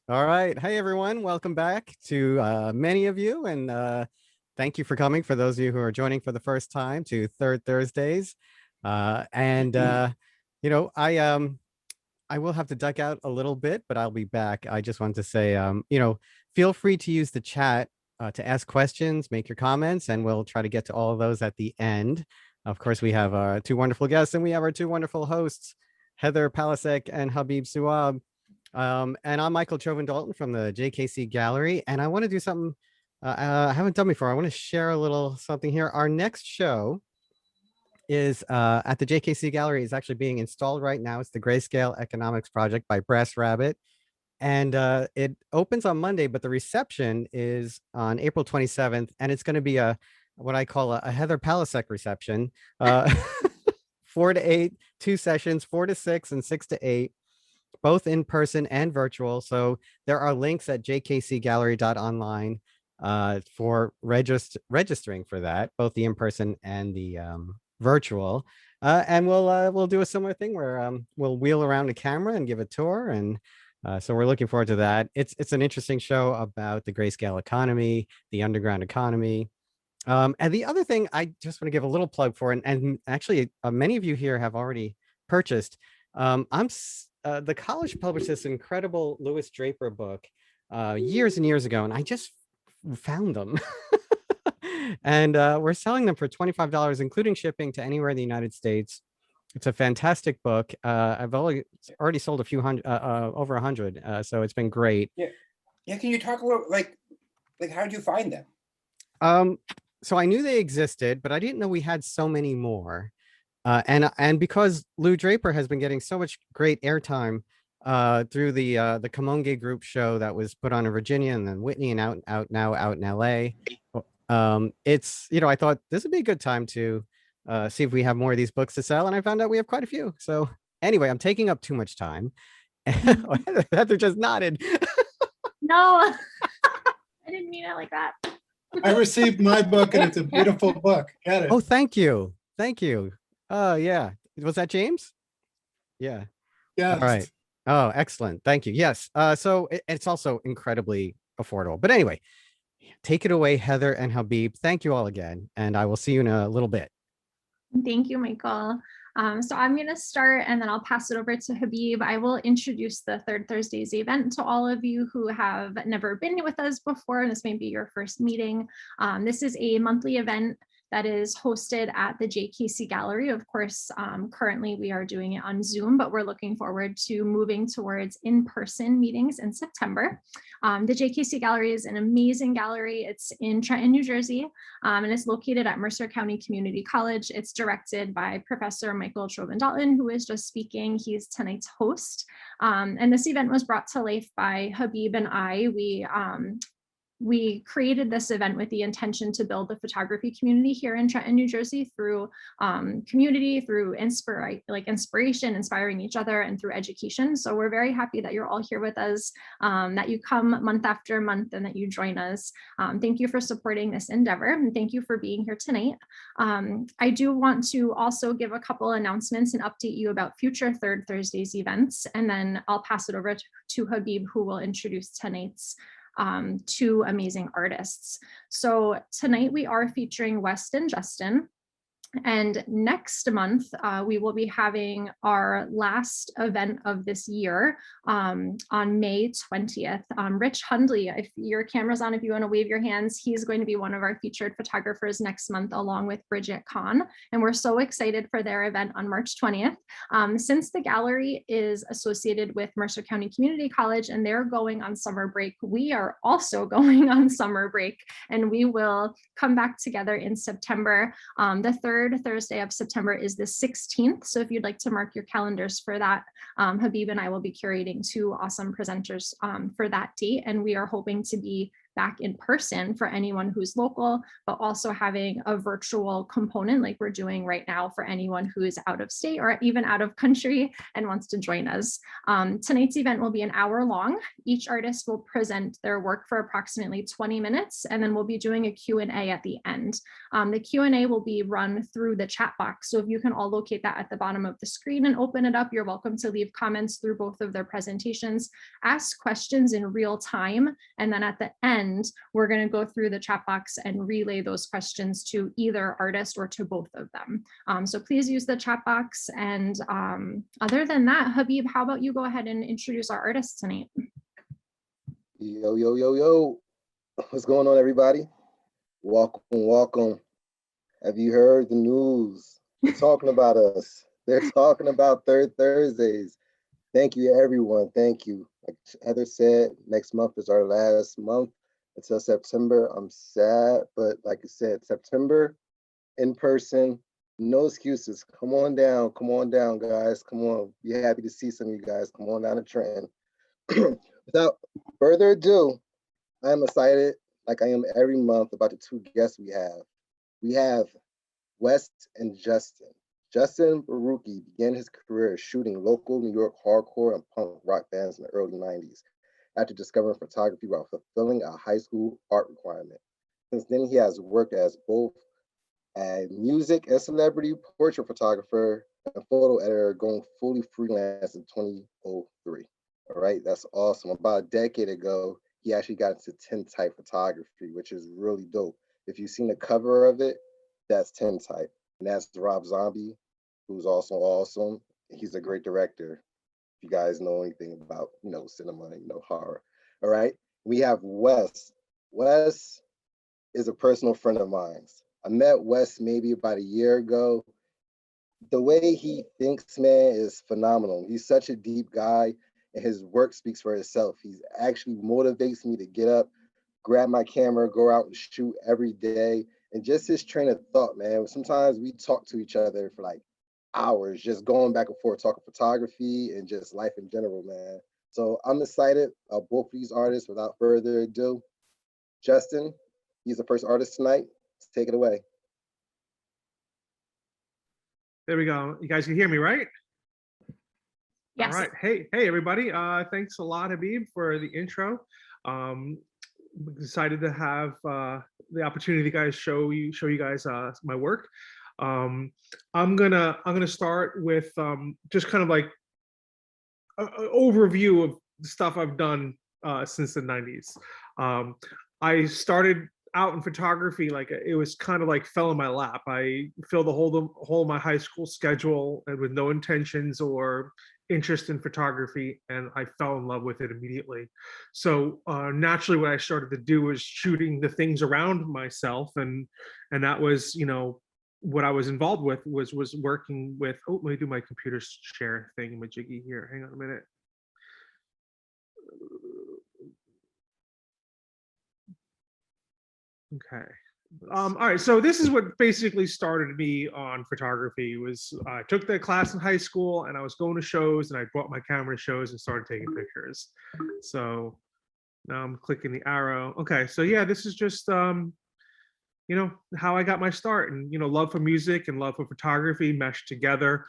All right. Hey, everyone. Welcome back to many of you. And thank you for coming. For those of you who are joining for the first time to Third Thursdays. And I will have to duck out a little bit, but I'll be back. I just wanted to say, feel free to use the chat to ask questions, make your comments, and we'll try to get to all of those at the end. Of course, we have two wonderful guests, and we have our two wonderful hosts, Heather Palasek and Habib Suab. And I'm Michael Chovan Dalton from the JKC Gallery, and I want to do something I haven't done before. I want to share a little something here. Our next show is at the JKC Gallery is actually being installed right now. It's the Grayscale Economics Project by Brass Rabbit. And it opens on Monday, but the reception is on April 27th. And it's going to be what I call a Heather Palasek reception. 4 to 8, 2 sessions, 4 to 6 and 6 to 8, both in person and virtual. So there are links at jkcgallery.online for registering for that, both the in-person and the virtual. And we'll do a similar thing where we'll wheel around a camera and give a tour. And so we're looking forward to that. It's an interesting show about the grayscale economy, the underground economy. And the other thing I just want to give a little plug for, and actually many of you here have already purchased. The college published this incredible Louis Draper book years and years ago, and I just found them. And we're selling them for $25, including shipping to anywhere in the United States. It's a fantastic book. I've already sold a few hundred, over 100. So it's been great. Yeah. Yeah. Can you talk a little, like how did you find them? So I knew they existed, but I didn't know we had so many more. And because Lou Draper has been getting so much great airtime through the Camongue Group show that was put on in Virginia, and then Whitney, and out in LA. It's, I thought this would be a good time to see if we have more of these books to sell, and I found out we have quite a few. So anyway, I'm taking up too much time. Heather just nodded. No, I didn't mean it like that. I received my book, and it's a beautiful book. Got it. Oh, thank you. Yeah. Was that James? Yeah. Yes. All right. Oh, excellent. Thank you. Yes. So it's also incredibly affordable. But anyway, take it away, Heather and Habib. Thank you all again. And I will see you in a little bit. Thank you, Michael. So I'm going to start, and then I'll pass it over to Habib. I will introduce the Third Thursdays event to all of you who have never been with us before, and this may be your first meeting. This is a monthly event that is hosted at the JKC Gallery. Of course, currently we are doing it on Zoom, but we're looking forward to moving towards in-person meetings in September. The JKC Gallery is an amazing gallery. It's in Trenton, New Jersey, and it's located at Mercer County Community College. It's directed by Professor Michael Chovan Dalton, who is just speaking. He's tonight's host. And this event was brought to life by Habib and I. We created this event with the intention to build the photography community here in Trenton, New Jersey through community, through inspiration, inspiring each other, and through education. So we're very happy that you're all here with us, that you come month after month, and that you join us. Thank you for supporting this endeavor, and thank you for being here tonight. I do want to also give a couple announcements and update you about future Third Thursdays events, and then I'll pass it over to Habib, who will introduce tonight's two amazing artists. So tonight we are featuring West and Justin. And next month, we will be having our last event of this year on May 20th. Rich Hundley, if your camera's on, if you want to wave your hands, he's going to be one of our featured photographers next month, along with Bridget Kahn. And we're so excited for their event on March 20th. Since the gallery is associated with Mercer County Community College and they're going on summer break, we are also going on summer break, and we will come back together in September. The third Thursday of September is the 16th. So if you'd like to mark your calendars for that, Habib and I will be curating two awesome presenters for that date. And we are hoping to be back in person for anyone who's local, but also having a virtual component like we're doing right now for anyone who is out of state or even out of country and wants to join us. Tonight's event will be an hour long. Each artist will present their work for approximately 20 minutes, and then we'll be doing a Q&A at the end. The Q&A will be run through the chat box. So if you can all locate that at the bottom of the screen and open it up, you're welcome to leave comments through both of their presentations, ask questions in real time, and then at the end, we're going to go through the chat box and relay those questions to either artist or to both of them. So please use the chat box. And other than that, Habib, how about you go ahead and introduce our artists tonight? Yo, yo, yo, yo. What's going on, everybody? Welcome, welcome. Have you heard the news? They're talking about us. They're talking about Third Thursdays. Thank you, everyone. Thank you. Like Heather said, next month is our last month until September. I'm sad, but like I said, September in person, no excuses. Come on down, guys. Come on. Be happy to see some of you guys. Come on down to Trenton. Without further ado, I'm excited, like I am every month, about the two guests we have. We have Wes and Justin. Justin Borucki began his career shooting local New York hardcore and punk rock bands in the early 90s after discovering photography while fulfilling a high school art requirement. Since then, he has worked as both a music and celebrity portrait photographer and photo editor, going fully freelance in 2003. All right, that's awesome. About a decade ago, he actually got into tintype photography, which is really dope. If you've seen the cover of it, that's tintype. And that's Rob Zombie, who's also awesome. He's a great director. If you guys know anything about, cinema, horror. All right. We have Wes. Wes is a personal friend of mine. I met Wes maybe about a year ago. The way he thinks, man, is phenomenal. He's such a deep guy, and his work speaks for itself. He actually motivates me to get up, grab my camera, go out and shoot every day. And just his train of thought, man. Sometimes we talk to each other for like hours, just going back and forth, talking photography and just life in general, man. So I'm excited about both of these artists. Without further ado, Justin, he's the first artist tonight. Let's take it away. There we go. You guys can hear me, right? Yes. All right. Hey, everybody. Thanks a lot, Habib, for the intro. Excited to have the opportunity to show you guys my work. I'm gonna start with just kind of like an overview of the stuff I've done since the 90s. I started out in photography, like it was kind of like fell in my lap. I filled the whole of my high school schedule and with no intentions or interest in photography, and I fell in love with it immediately. So naturally, what I started to do was shooting the things around myself, and that was, what I was involved with was working with. Oh, let me do my computer share thing, majiggy here. Hang on a minute. Okay. All right, so this is what basically started me on photography. Was I took the class in high school, and I was going to shows, and I brought my camera to shows and started taking pictures. So now I'm clicking the arrow. Okay, so yeah, this is just how I got my start, and love for music and love for photography meshed together.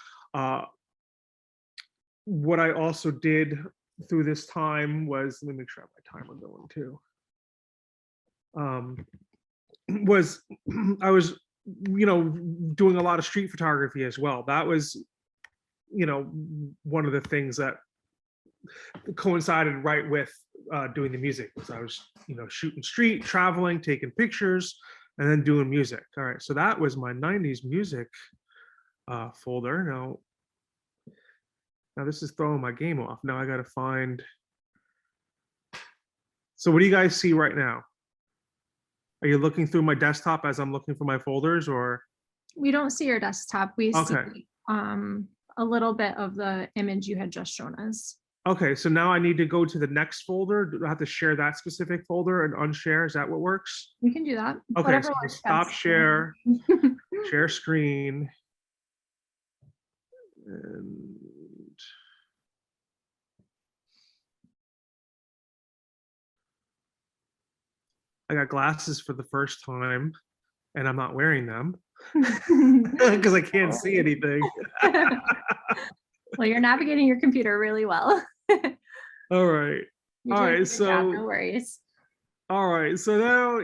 What I also did through this time was, let me make sure I have my timer going too. Was I was doing a lot of street photography as well. That was one of the things that coincided right with doing the music. Was I was shooting street, traveling, taking pictures, and then doing music. All right, so that was my 90s music folder. Now this is throwing my game off. Now I got to find. So what do you guys see right now? Are you looking through my desktop as I'm looking for my folders, or? We don't see your desktop. We Okay. see a little bit of the image you had just shown us. Okay, so now I need to go to the next folder. Do I have to share that specific folder and unshare? Is that what works? We can do that. Okay, Whatever so works stop best. share, share screen. And I got glasses for the first time, and I'm not wearing them because I can't see anything. Well, you're navigating your computer really well. All right. You're All doing a right. good job, So, no worries. all right. So now,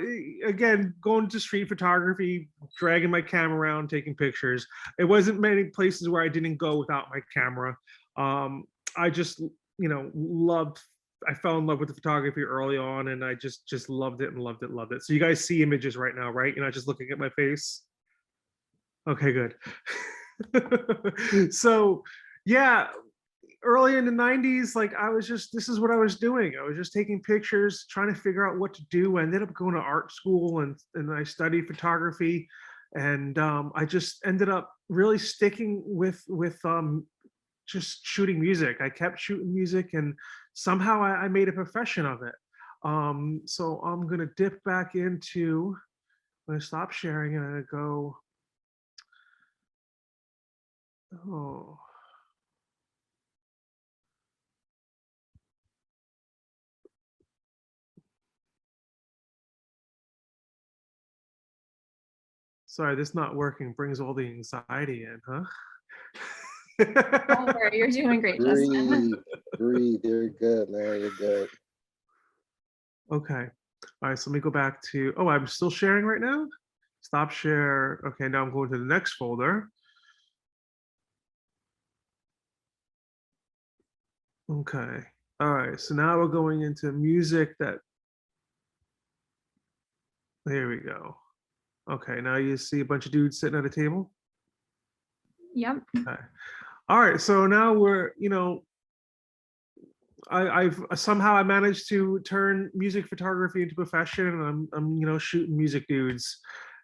again, going to street photography, dragging my camera around, taking pictures. It wasn't many places where I didn't go without my camera. I just, loved. I fell in love with the photography early on, and I just loved it and loved it, loved it. So you guys see images right now, right? You're not just looking at my face. Okay, good. So, yeah, early in the 90s, like this is what I was doing. I was just taking pictures, trying to figure out what to do. I ended up going to art school and I studied photography. And I just ended up really sticking with just shooting music. I kept shooting music and somehow I made a profession of it. So I'm gonna dip back into, I'm gonna stop sharing and I'm gonna go, oh. Sorry, this not working brings all the anxiety in, huh? Don't worry, you're doing great, Justin. Breathe. You're good, man. You're good. Okay. All right, so let me go back to, oh, I'm still sharing right now? Stop share. Okay, now I'm going to the next folder. Okay. All right, so now we're going into music that, there we go. Okay, now you see a bunch of dudes sitting at a table. Yep. Okay. All right, so now we're, I've somehow I managed to turn music photography into profession, and I'm shooting music dudes,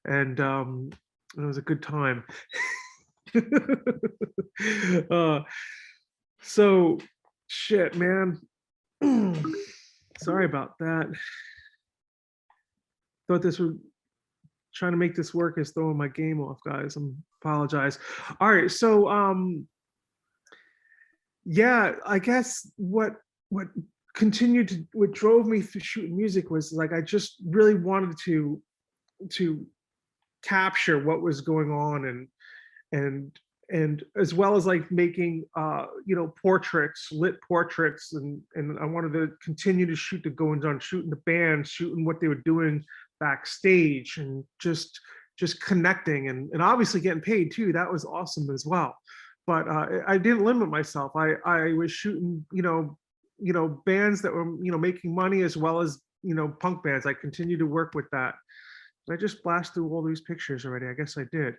and it was a good time. So shit, man. Sorry about that. Thought this would trying to make this work is throwing my game off, guys. I apologize. All right, so yeah, I guess what drove me to shooting music was like I just really wanted to capture what was going on and as well as like making portraits, lit portraits, and I wanted to continue to shoot the goings on, shooting the band, shooting what they were doing backstage, and just connecting and obviously getting paid too. That was awesome as well. But I didn't limit myself. I was shooting bands that were making money, as well as punk bands. I continued to work with that. I just blasted through all these pictures already. I guess I did.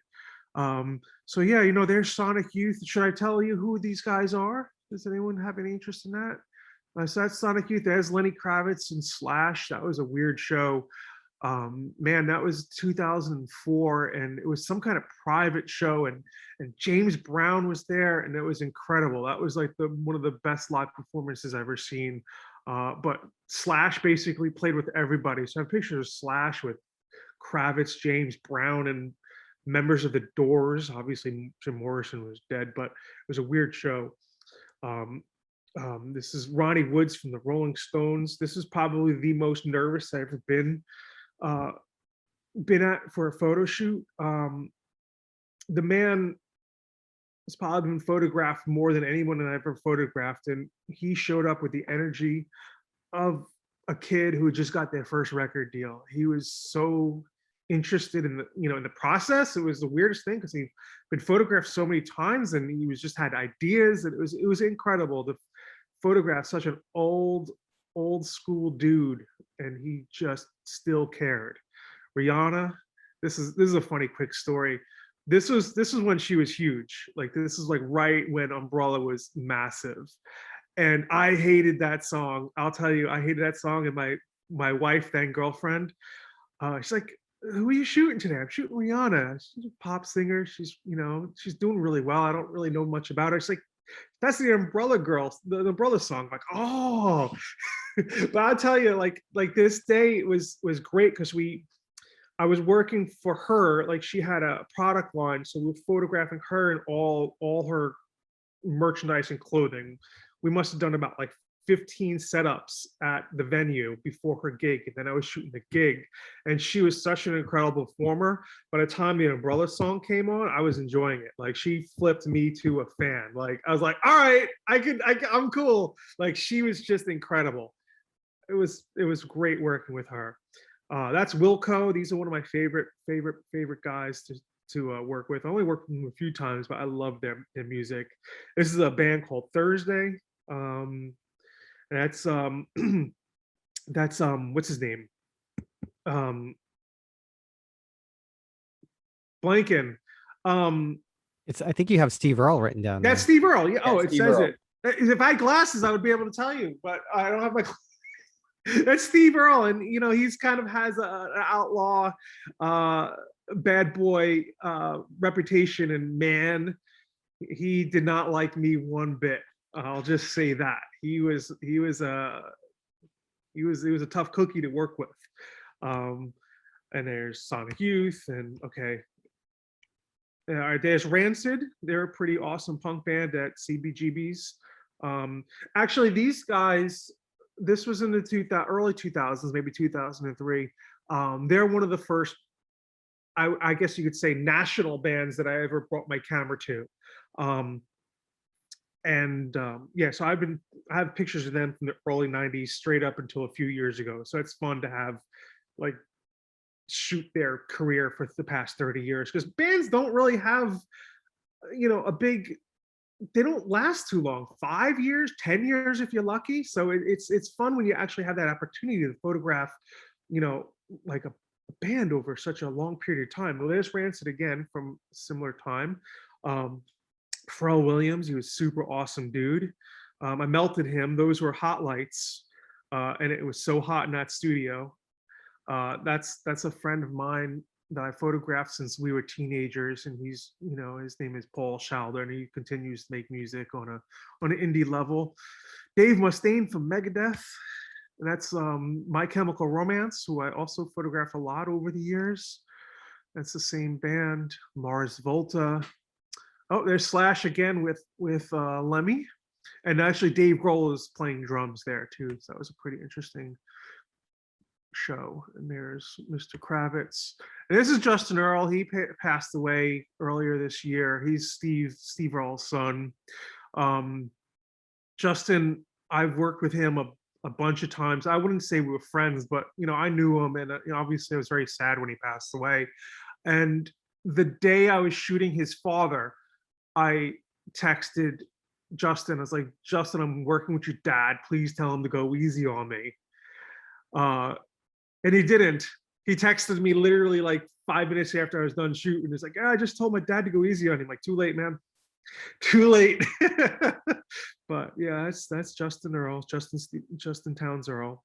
So yeah, there's Sonic Youth. Should I tell you who these guys are? Does anyone have any interest in that? So that's Sonic Youth. There's Lenny Kravitz and Slash. That was a weird show. Man, that was 2004, and it was some kind of private show, and James Brown was there, and it was incredible. That was like one of the best live performances I've ever seen. But Slash basically played with everybody. So I have pictures of Slash with Kravitz, James Brown, and members of the Doors. Obviously, Jim Morrison was dead, but it was a weird show. This is Ronnie Woods from the Rolling Stones. This is probably the most nervous I've ever been at for a photo shoot. The man has probably been photographed more than anyone I've ever photographed, and he showed up with the energy of a kid who just got their first record deal. He was so interested in the process. It was the weirdest thing because he'd been photographed so many times, and he was just had ideas, and it was incredible to photograph such an old school dude, and he just still cared. Rihanna, this is a funny quick story. This was when she was huge. Like, this is like right when Umbrella was massive, and I hated that song. I'll tell you, I hated that song. And my wife, then girlfriend, she's like, who are you shooting today? I'm shooting Rihanna. She's a pop singer. She's doing really well. I don't really know much about her. She's like, that's the Umbrella Girl, the Umbrella song. I'm like, oh. But I'll tell you, like this day was great because I was working for her. Like, she had a product line, so we were photographing her and all her merchandise and clothing. We must have done about like 15 setups at the venue before her gig, and then I was shooting the gig, and she was such an incredible performer. By the time the Umbrella song came on, I was enjoying it. Like, she flipped me to a fan. Like, I was like, all right, I'm cool. Like, she was just incredible. It was great working with her. That's Wilco. These are one of my favorite guys to work with. I only worked with them a few times, but I love their music. This is a band called Thursday. That's what's his name? Blanking. I think you have Steve Earl written down there. That's Steve Earl. Yeah. Oh, it Steve says Earl. it. If I had glasses, I would be able to tell you, but I don't have my. That's Steve Earl, and he's kind of has an outlaw, bad boy reputation, and man, he did not like me one bit. I'll just say that he was a tough cookie to work with. And there's Sonic Youth, and okay. There's Rancid. They're a pretty awesome punk band at Cbgb'S. Actually, these guys, this was in the early 2000s, maybe 2003. They're one of the first, I guess you could say, national bands that I ever brought my camera to. Yeah, so I have pictures of them from the early 90s straight up until a few years ago. So it's fun to have, like, shoot their career for the past 30 years, because bands don't really have, they don't last too long. 5 years, 10 years if you're lucky. So it's fun when you actually have that opportunity to photograph, like a band over such a long period of time. Well, there's Rancid again from a similar time. Pharrell Williams, he was a super awesome dude. I melted him. Those were hot lights, and it was so hot in that studio. That's a friend of mine that I photographed since we were teenagers, and he's, his name is Paul Schauder, and he continues to make music on an indie level. Dave Mustaine from Megadeth, and that's My Chemical Romance, who I also photographed a lot over the years. That's the same band. Mars Volta. Oh, there's Slash again with Lemmy, and actually Dave Grohl is playing drums there too. So that was a pretty interesting show. And there's Mr. Kravitz. And this is Justin Earl. He passed away earlier this year. He's Steve Earl's son. Justin, I've worked with him a bunch of times. I wouldn't say we were friends, but I knew him, and obviously I was very sad when he passed away. And the day I was shooting his father, I texted Justin. I was like, Justin, I'm working with your dad. Please tell him to go easy on me. And he didn't. He texted me literally like 5 minutes after I was done shooting. He's like, I just told my dad to go easy on him. Like, too late, man. Too late. But yeah, that's Justin Earl, Justin Towns Earl.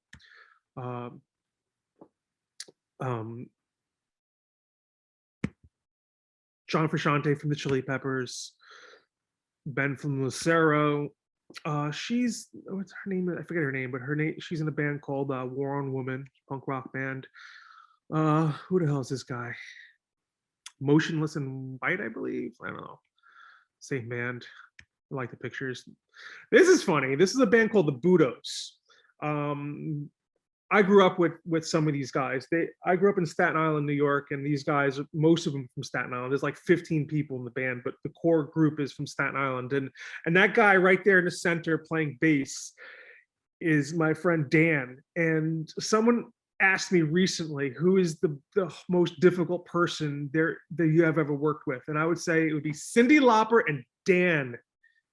John Frusciante from the Chili Peppers. Ben from Lucero. She's, what's her name? I forget her name, but she's in a band called War on Woman, punk rock band. Who the hell is this guy? Motionless in White, I believe. I don't know. Same band. I like the pictures. This is funny. This is a band called the Buddhos. I grew up with some of these guys. I grew up in Staten Island, New York, and these guys, most of them from Staten Island. There's like 15 people in the band, but the core group is from Staten Island. And that guy right there in the center playing bass is my friend Dan. And someone asked me recently, who is the most difficult person that you have ever worked with? And I would say it would be Cyndi Lauper and Dan.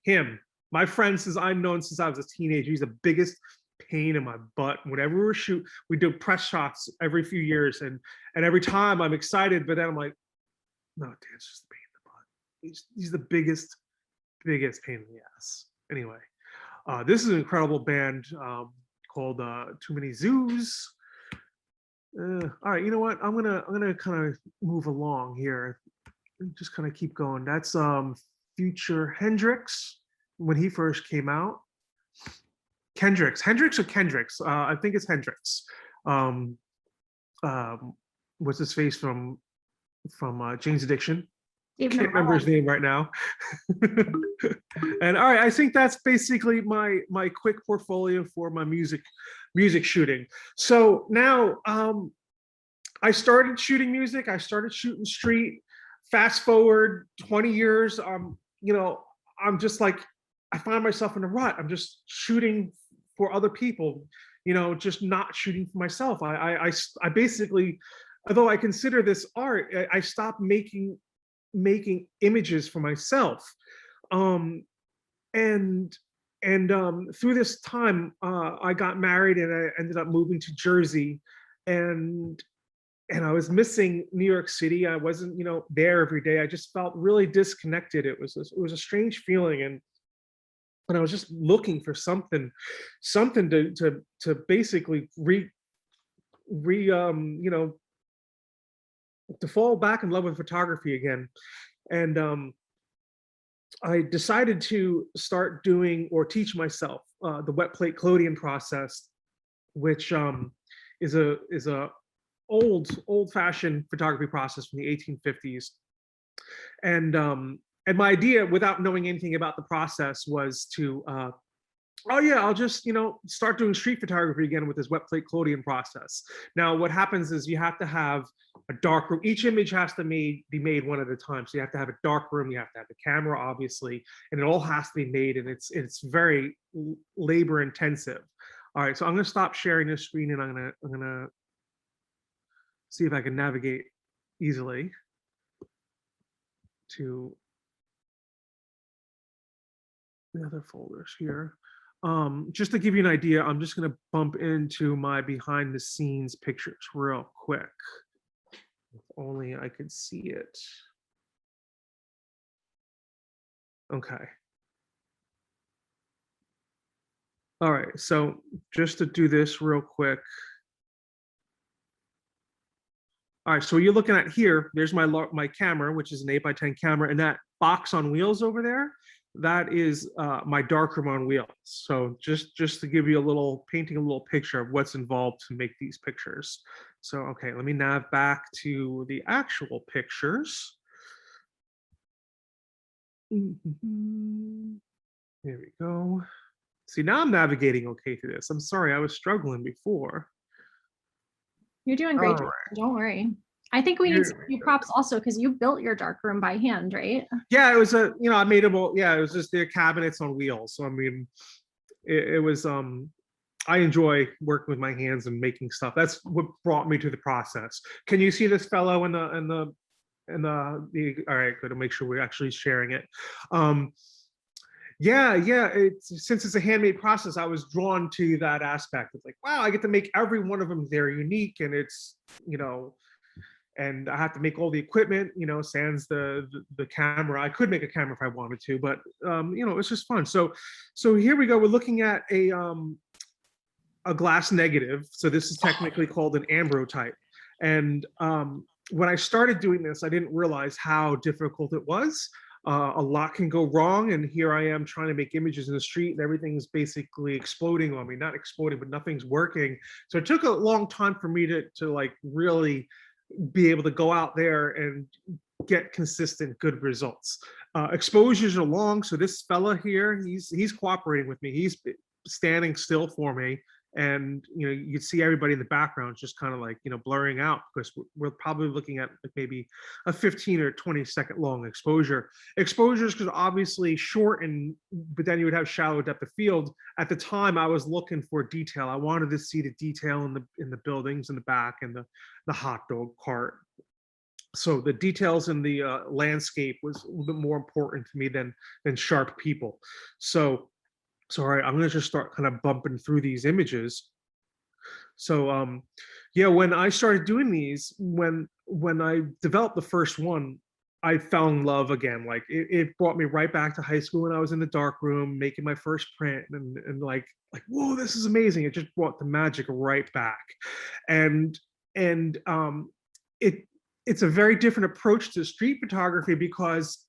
Him. My friend says I've known since I was a teenager. He's the biggest pain in my butt. Whenever we shoot, we do press shots every few years, and every time I'm excited, but then I'm like, no, Dan's just a pain in the butt. He's the biggest pain in the ass. Anyway, this is an incredible band called Too Many Zoos. All right, you know what? I'm gonna kind of move along here and just kind of keep going. That's Future Hendrix when he first came out. Hendrix or Kendricks? I think it's Hendrix. What's his face from Jane's Addiction? Dave Can't remember his name right now. And all right, I think that's basically my quick portfolio for my music shooting. So now I started shooting music. I started shooting street. Fast forward 20 years, you know, I'm just like, I find myself in a rut. I'm just shooting for other people, you know, just not shooting for myself. I basically, although I consider this art, I stopped making images for myself. And through this time, I got married and I ended up moving to Jersey, and I was missing New York City. I wasn't, you know, there every day. I just felt really disconnected. It was a strange feeling, and I was just looking for something to basically you know, to fall back in love with photography again. And I decided to start doing or teach myself the wet plate collodion process, which is a old-fashioned photography process from the 1850s. And my idea, without knowing anything about the process, was to oh yeah, I'll just, you know, start doing street photography again with this wet plate collodion process. Now what happens is you have to have a dark room. Each image has to be made one at a time. So you have to have a dark room, you have to have the camera, obviously, and it all has to be made, and it's very labor intensive. All right, so I'm gonna stop sharing this screen, and I'm gonna see if I can navigate easily to the other folders here. Just to give you an idea, I'm just going to bump into my behind the scenes pictures real quick. If only I could see it. Okay. All right, so just to do this real quick. All right, so what you're looking at here, there's my camera, which is an 8x10 camera, and that box on wheels over there, that is my darkroom on wheels. So just to give you painting a little picture of what's involved to make these pictures. So, okay, let me nav back to the actual pictures. There we go. See, now I'm navigating okay through this. I'm sorry, I was struggling before. You're doing great. All right. Don't worry. I think we need some new props also, because you built your darkroom by hand, right? Yeah, it was you know, I made them all. Yeah, it was just their cabinets on wheels. So I mean, it was I enjoy working with my hands and making stuff. That's what brought me to the process. Can you see this fellow in the all right, good, to make sure we're actually sharing it. Yeah, since it's a handmade process, I was drawn to that aspect. It's like, wow, I get to make every one of them. They're unique, and it's, you know, and I have to make all the equipment, you know, sans the camera. I could make a camera if I wanted to, but you know, it's just fun. So here we go. We're looking at a glass negative. So this is technically called an ambrotype. And when I started doing this, I didn't realize how difficult it was. A lot can go wrong, and here I am trying to make images in the street, and everything's basically exploding on me. Not exploding, but nothing's working. So it took a long time for me to like really be able to go out there and get consistent good results. Exposures are long, so this fella here, he's cooperating with me. He's standing still for me, and you know, you can see everybody in the background just kind of like, you know, blurring out, because we're probably looking at like maybe a 15 or 20-second long exposure. Exposures could obviously shorten, but then you would have shallow depth of field. At the time, I was looking for detail. I wanted to see the detail in the buildings in the back, and the hot dog cart. So the details in the landscape was a little bit more important to me than sharp people. So all right, I'm gonna just start kind of bumping through these images. So yeah, when I started doing these, when I developed the first one, I fell in love again. Like it brought me right back to high school when I was in the dark room making my first print, and like, whoa, this is amazing. It just brought the magic right back. And it's a very different approach to street photography, because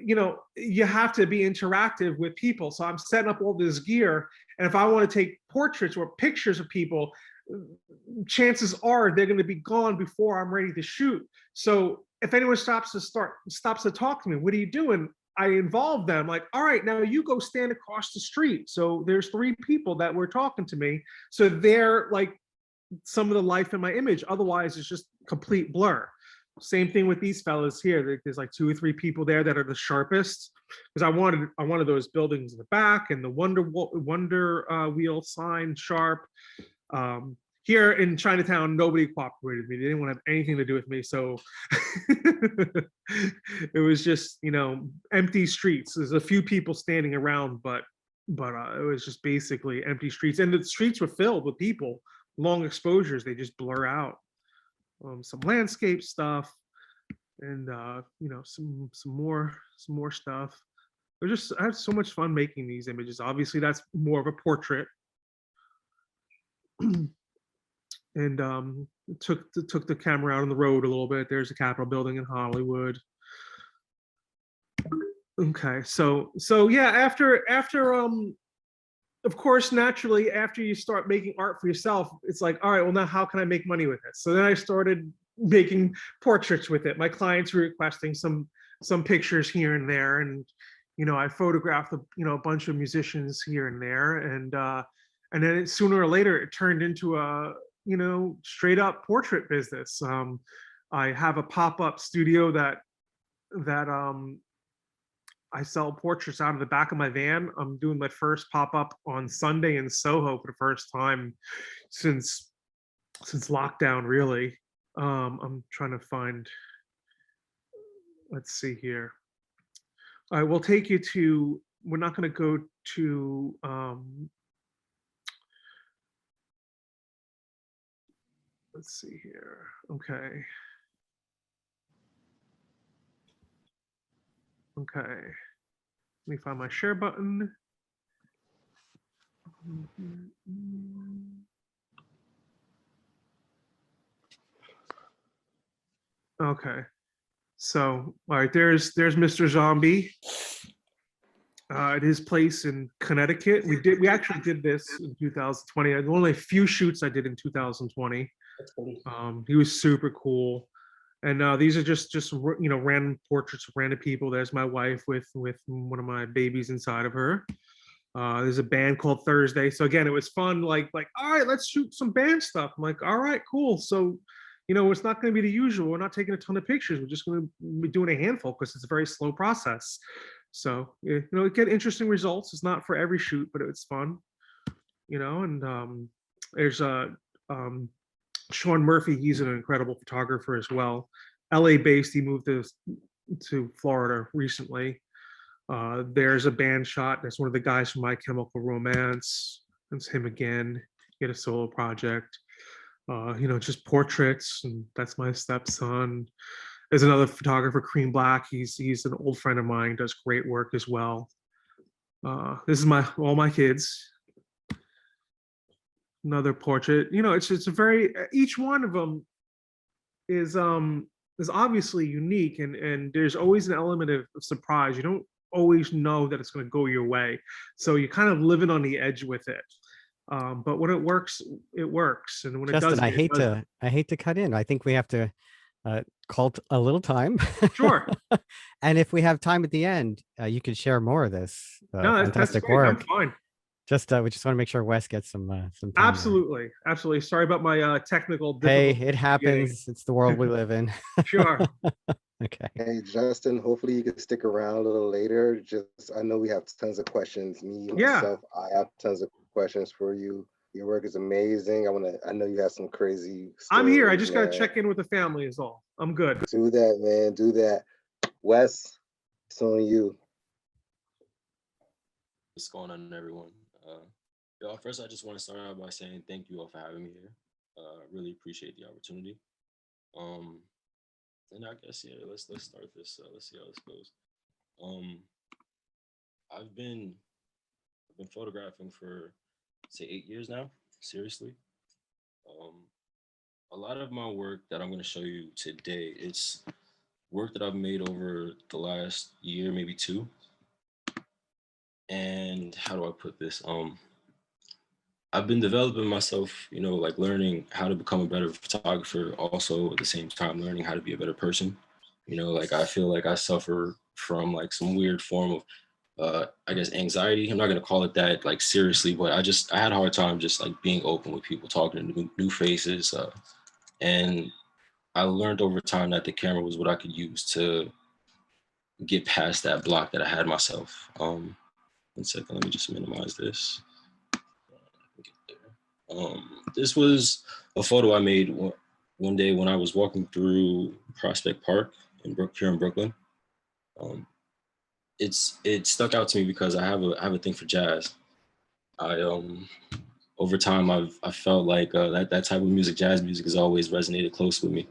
you know, you have to be interactive with people. So I'm setting up all this gear, and if I want to take portraits or pictures of people, chances are they're going to be gone before I'm ready to shoot. So if anyone stops to talk to me, what are you doing? I involve them, like, all right, now you go stand across the street. So there's 3 people that were talking to me. So they're like some of the life in my image. Otherwise, it's just complete blur. Same thing with these fellas here. There's like 2 or 3 people there that are the sharpest, because I wanted those buildings in the back and the wonder wheel sign sharp. Here in Chinatown, nobody cooperated with me. They didn't want to have anything to do with me. So it was just, you know, empty streets. There's a few people standing around, but it was just basically empty streets. And the streets were filled with people. Long exposures, they just blur out. Some landscape stuff, and you know, some more stuff. I had so much fun making these images. Obviously, that's more of a portrait. And took the camera out on the road a little bit. There's a Capitol building in Hollywood. Okay, so yeah, after of course, naturally, after you start making art for yourself, it's like, all right, well, now how can I make money with this? So then I started making portraits with it. My clients were requesting some pictures here and there, and you know, I photographed a bunch of musicians here and there, and then sooner or later it turned into a straight up portrait business. I have a pop-up studio that I sell portraits out of the back of my van. I'm doing my first pop-up on Sunday in Soho for the first time since lockdown, really. I'm trying to find, let's see here. All right, we'll take you to, we're not going to go to, let's see here. Okay. Okay. Let me find my share button. Okay. So, all right, there's Mr. Zombie at his place in Connecticut. We actually did this in 2020. Only a few shoots I did in 2020. He was super cool. And these are just random portraits of random people. There's my wife with one of my babies inside of her. There's a band called Thursday. So again, it was fun. Like, all right, let's shoot some band stuff. I'm like, all right, cool. So, it's not going to be the usual. We're not taking a ton of pictures. We're just going to be doing a handful because it's a very slow process. So, it get interesting results. It's not for every shoot, but it's fun. And there's Sean Murphy. He's an incredible photographer as well. LA based. He moved to Florida recently. There's a band shot. That's one of the guys from My Chemical Romance. That's him again. He had a solo project. Just portraits, and that's my stepson. There's another photographer, Cream Black. He's an old friend of mine. Does great work as well. This is all my kids. Another portrait. It's a very, each one of them is obviously unique, and there's always an element of surprise. You don't always know that it's going to go your way, so you're kind of living on the edge with it. But when it works, it works, and when Justin, it doesn't, I hate to cut in. I think we have to call a little time. Sure. And if we have time at the end, you could share more of this No, that's fantastic great. work. I'm fine. We just want to make sure Wes gets some time. Absolutely. Sorry about my technical Hey, difficulties it happens. It's the world we live in. Sure. Okay. Hey, Justin, hopefully you can stick around a little later. I know we have tons of questions. Myself, I have tons of questions for you. Your work is amazing. I know you have some crazy stories, I'm here. I just got to check in with the family is all. I'm good. Do that, man. Do that. Wes, it's on you. What's going on, everyone? First, I just want to start out by saying thank you all for having me here. Really appreciate the opportunity. And I guess, yeah, let's start this. Let's see how this goes. I've been photographing for, say, 8 years now, seriously. A lot of my work that I'm going to show you today, it's work that I've made over the last year, maybe 2. And how do I put this? I've been developing myself, like learning how to become a better photographer, also at the same time learning how to be a better person. You know, like I feel like I suffer from like some weird form of I guess anxiety. I'm not gonna call it that like seriously, but I had a hard time just like being open with people, talking to new faces, and I learned over time that the camera was what I could use to get past that block that I had myself. 1 second, let me just minimize this. This was a photo I made one day when I was walking through Prospect Park here in Brooklyn. It stuck out to me because I have a thing for jazz. I over time I felt like that type of music, jazz music, has always resonated close with me,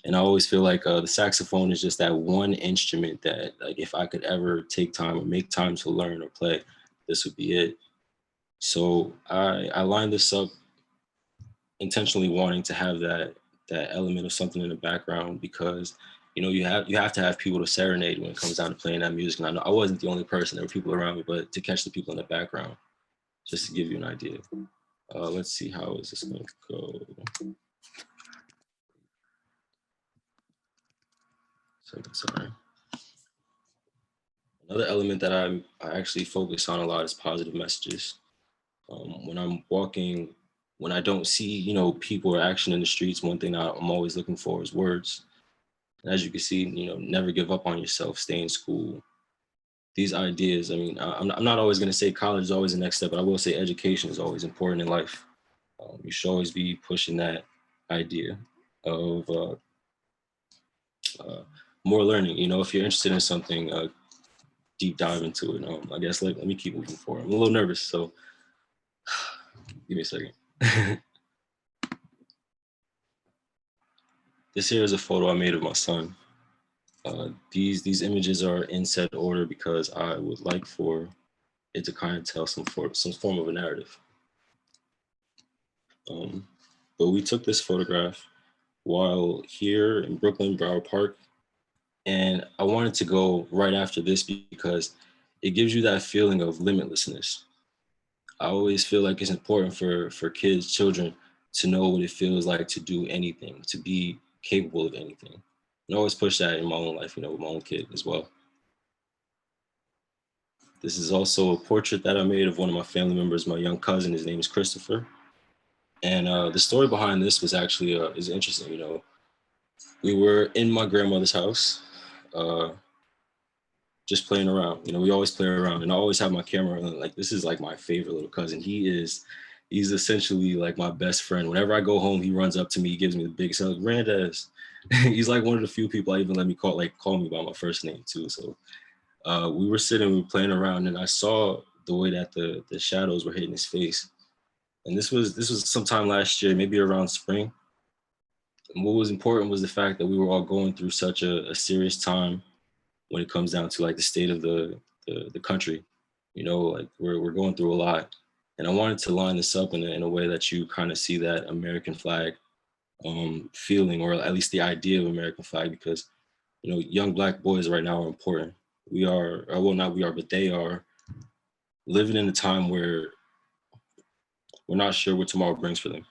and I always feel like the saxophone is just that one instrument that, like, if I could ever take time or make time to learn or play, this would be it. So I lined this up intentionally wanting to have that element of something in the background, because you have to have people to serenade when it comes down to playing that music. And I know I wasn't the only person, there were people around me, but to catch the people in the background, just to give you an idea. Let's see, how is this going to go? Sorry. Another element that I actually focus on a lot is positive messages. When I'm walking, when I don't see, people or action in the streets, one thing I'm always looking for is words. And as you can see, never give up on yourself, stay in school. These ideas, I mean, I'm not always going to say college is always the next step, but I will say education is always important in life. You should always be pushing that idea of more learning. If you're interested in something, deep dive into it. I guess let me keep moving forward. I'm a little nervous, so give me a second. This here is a photo I made of my son. These images are in set order because I would like for it to kind of tell some form of a narrative. But we took this photograph while here in Brooklyn, Broward Park, and I wanted to go right after this because it gives you that feeling of limitlessness. I always feel like it's important for children, to know what it feels like to do anything, to be capable of anything. And I always push that in my own life, with my own kid as well. This is also a portrait that I made of one of my family members, my young cousin. His name is Christopher. And the story behind this was actually is interesting. We were in my grandmother's house, just playing around. We always play around, and I always have my camera on. Like, this is like my favorite little cousin. He's essentially like my best friend. Whenever I go home, he runs up to me, he gives me the biggest hug. Randez. He's like one of the few people I even let me call me by my first name too. So we were playing around, and I saw the way that the shadows were hitting his face. And this was sometime last year, maybe around spring. And what was important was the fact that we were all going through such a serious time when it comes down to like the state of the country. Like we're going through a lot. And I wanted to line this up in a way that you kind of see that American flag feeling, or at least the idea of American flag, because young Black boys right now are important. We are, well, not we are, but they are living in a time where we're not sure what tomorrow brings for them.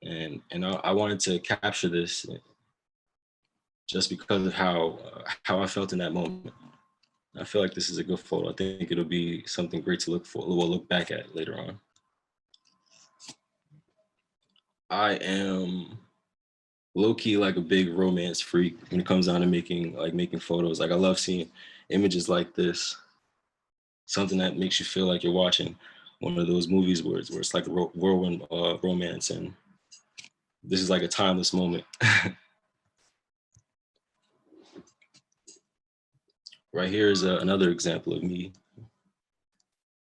And I wanted to capture this just because of how I felt in that moment. I feel like this is a good photo. I think it'll be something great to look back at later on. I am low-key like a big romance freak when it comes down to making photos. Like, I love seeing images like this, something that makes you feel like you're watching one of those movies where it's like a whirlwind romance, and this is like a timeless moment. Right here is another example of me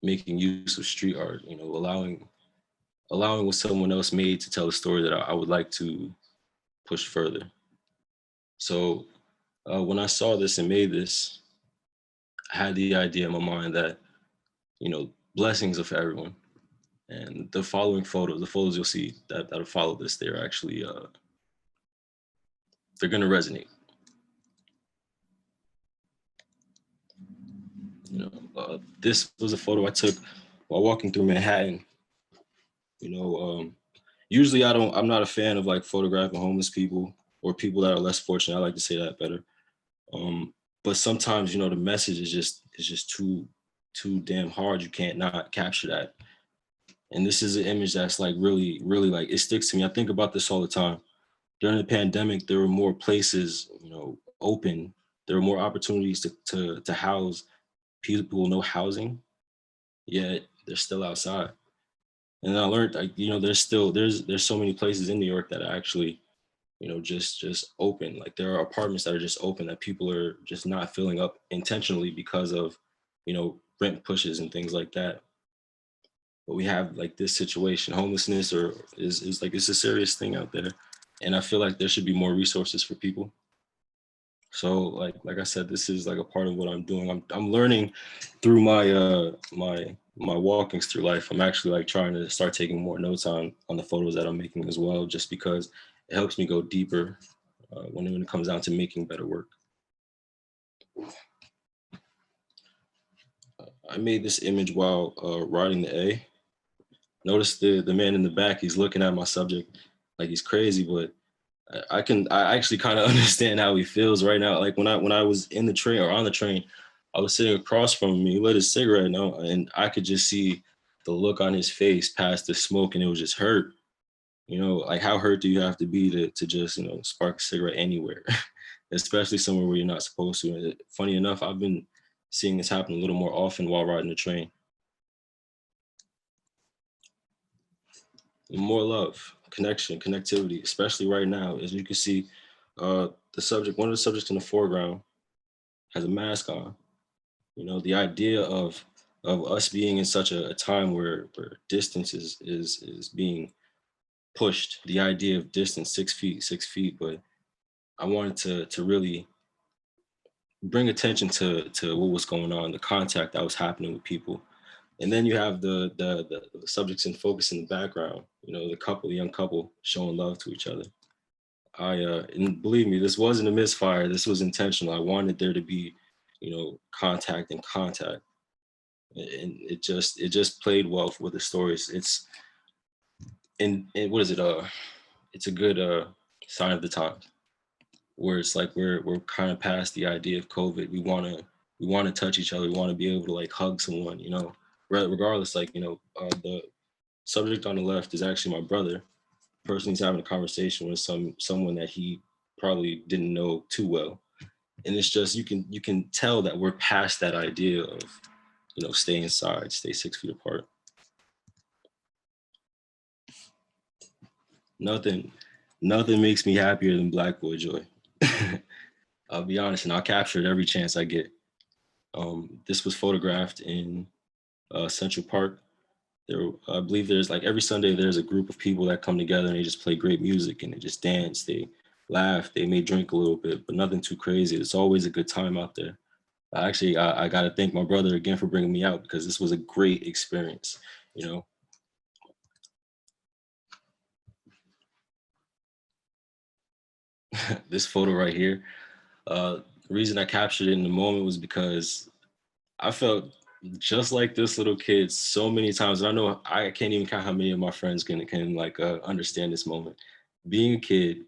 making use of street art, allowing what someone else made to tell a story that I would like to push further. So when I saw this and made this, I had the idea in my mind that, blessings are for everyone. And the following photos, the photos you'll see that'll follow this, they're actually, they're gonna resonate. This was a photo I took while walking through Manhattan. Usually I'm not a fan of like photographing homeless people or people that are less fortunate. I like to say that better. But sometimes, the message is just too damn hard. You can't not capture that. And this is an image that's like really, really like, it sticks to me. I think about this all the time. During the pandemic, there were more places, open. There were more opportunities to house people with no housing, yet they're still outside. And I learned, like, there's so many places in New York that are actually, just open. Like there are apartments that are just open that people are just not filling up intentionally because of, rent pushes and things like that. But we have like this situation, homelessness or is like, it's a serious thing out there. And I feel like there should be more resources for people. So like I said, this is like a part of what I'm doing. I'm learning through my walkings through life. I'm actually like trying to start taking more notes on the photos that I'm making as well, just because it helps me go deeper when it comes down to making better work. I made this image while riding the A. Notice the man in the back, he's looking at my subject like he's crazy, but I actually kind of understand how he feels right now. Like when I was in the train or on the train, I was sitting across from him. He lit his cigarette now, and I could just see the look on his face past the smoke, and it was just hurt. Like how hurt do you have to be to just spark a cigarette anywhere, especially somewhere where you're not supposed to. And funny enough, I've been seeing this happen a little more often while riding the train. More love, connection, connectivity, especially right now. As you can see, one of the subjects in the foreground has a mask on. The idea of us being in such a time where distance is being pushed, the idea of distance, 6 feet, but I wanted to really bring attention to what was going on, the contact that was happening with people. And then you have the subjects in focus in the background, the young couple showing love to each other. And believe me, this wasn't a misfire. This was intentional. I wanted there to be, contact and contact. And it just played well with the stories. And what is it? It's a good sign of the times where it's like we're kind of past the idea of COVID. We want to touch each other. We want to be able to like hug someone, regardless, like, the subject on the left is actually my brother. The person he's having a conversation with someone that he probably didn't know too well. And it's just, you can tell that we're past that idea of, stay inside, stay 6 feet apart. Nothing makes me happier than Black boy joy. I'll be honest, and I'll capture it every chance I get. This was photographed in Central Park. I believe there's like every Sunday there's a group of people that come together and they just play great music and they just dance, they laugh, they may drink a little bit, but nothing too crazy. It's always a good time out there. Actually, I got to thank my brother again for bringing me out because this was a great experience, This photo right here, the reason I captured it in the moment was because I felt just like this little kid so many times. And I know I can't even count how many of my friends can like understand this moment. Being a kid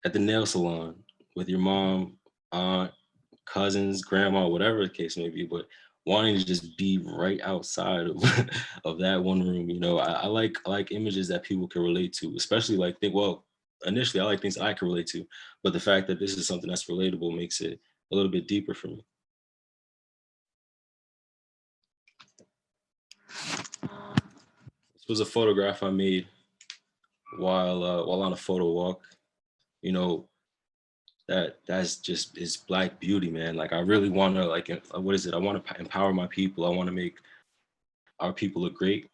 at the nail salon with your mom, aunt, cousins, grandma, whatever the case may be, but wanting to just be right outside of, of that one room. I like images that people can relate to, especially initially I like things I can relate to, but the fact that this is something that's relatable makes it a little bit deeper for me. This was a photograph I made while on a photo walk. That's just is Black beauty, man. Like I really want to I want to empower my people. I want to make our people look great.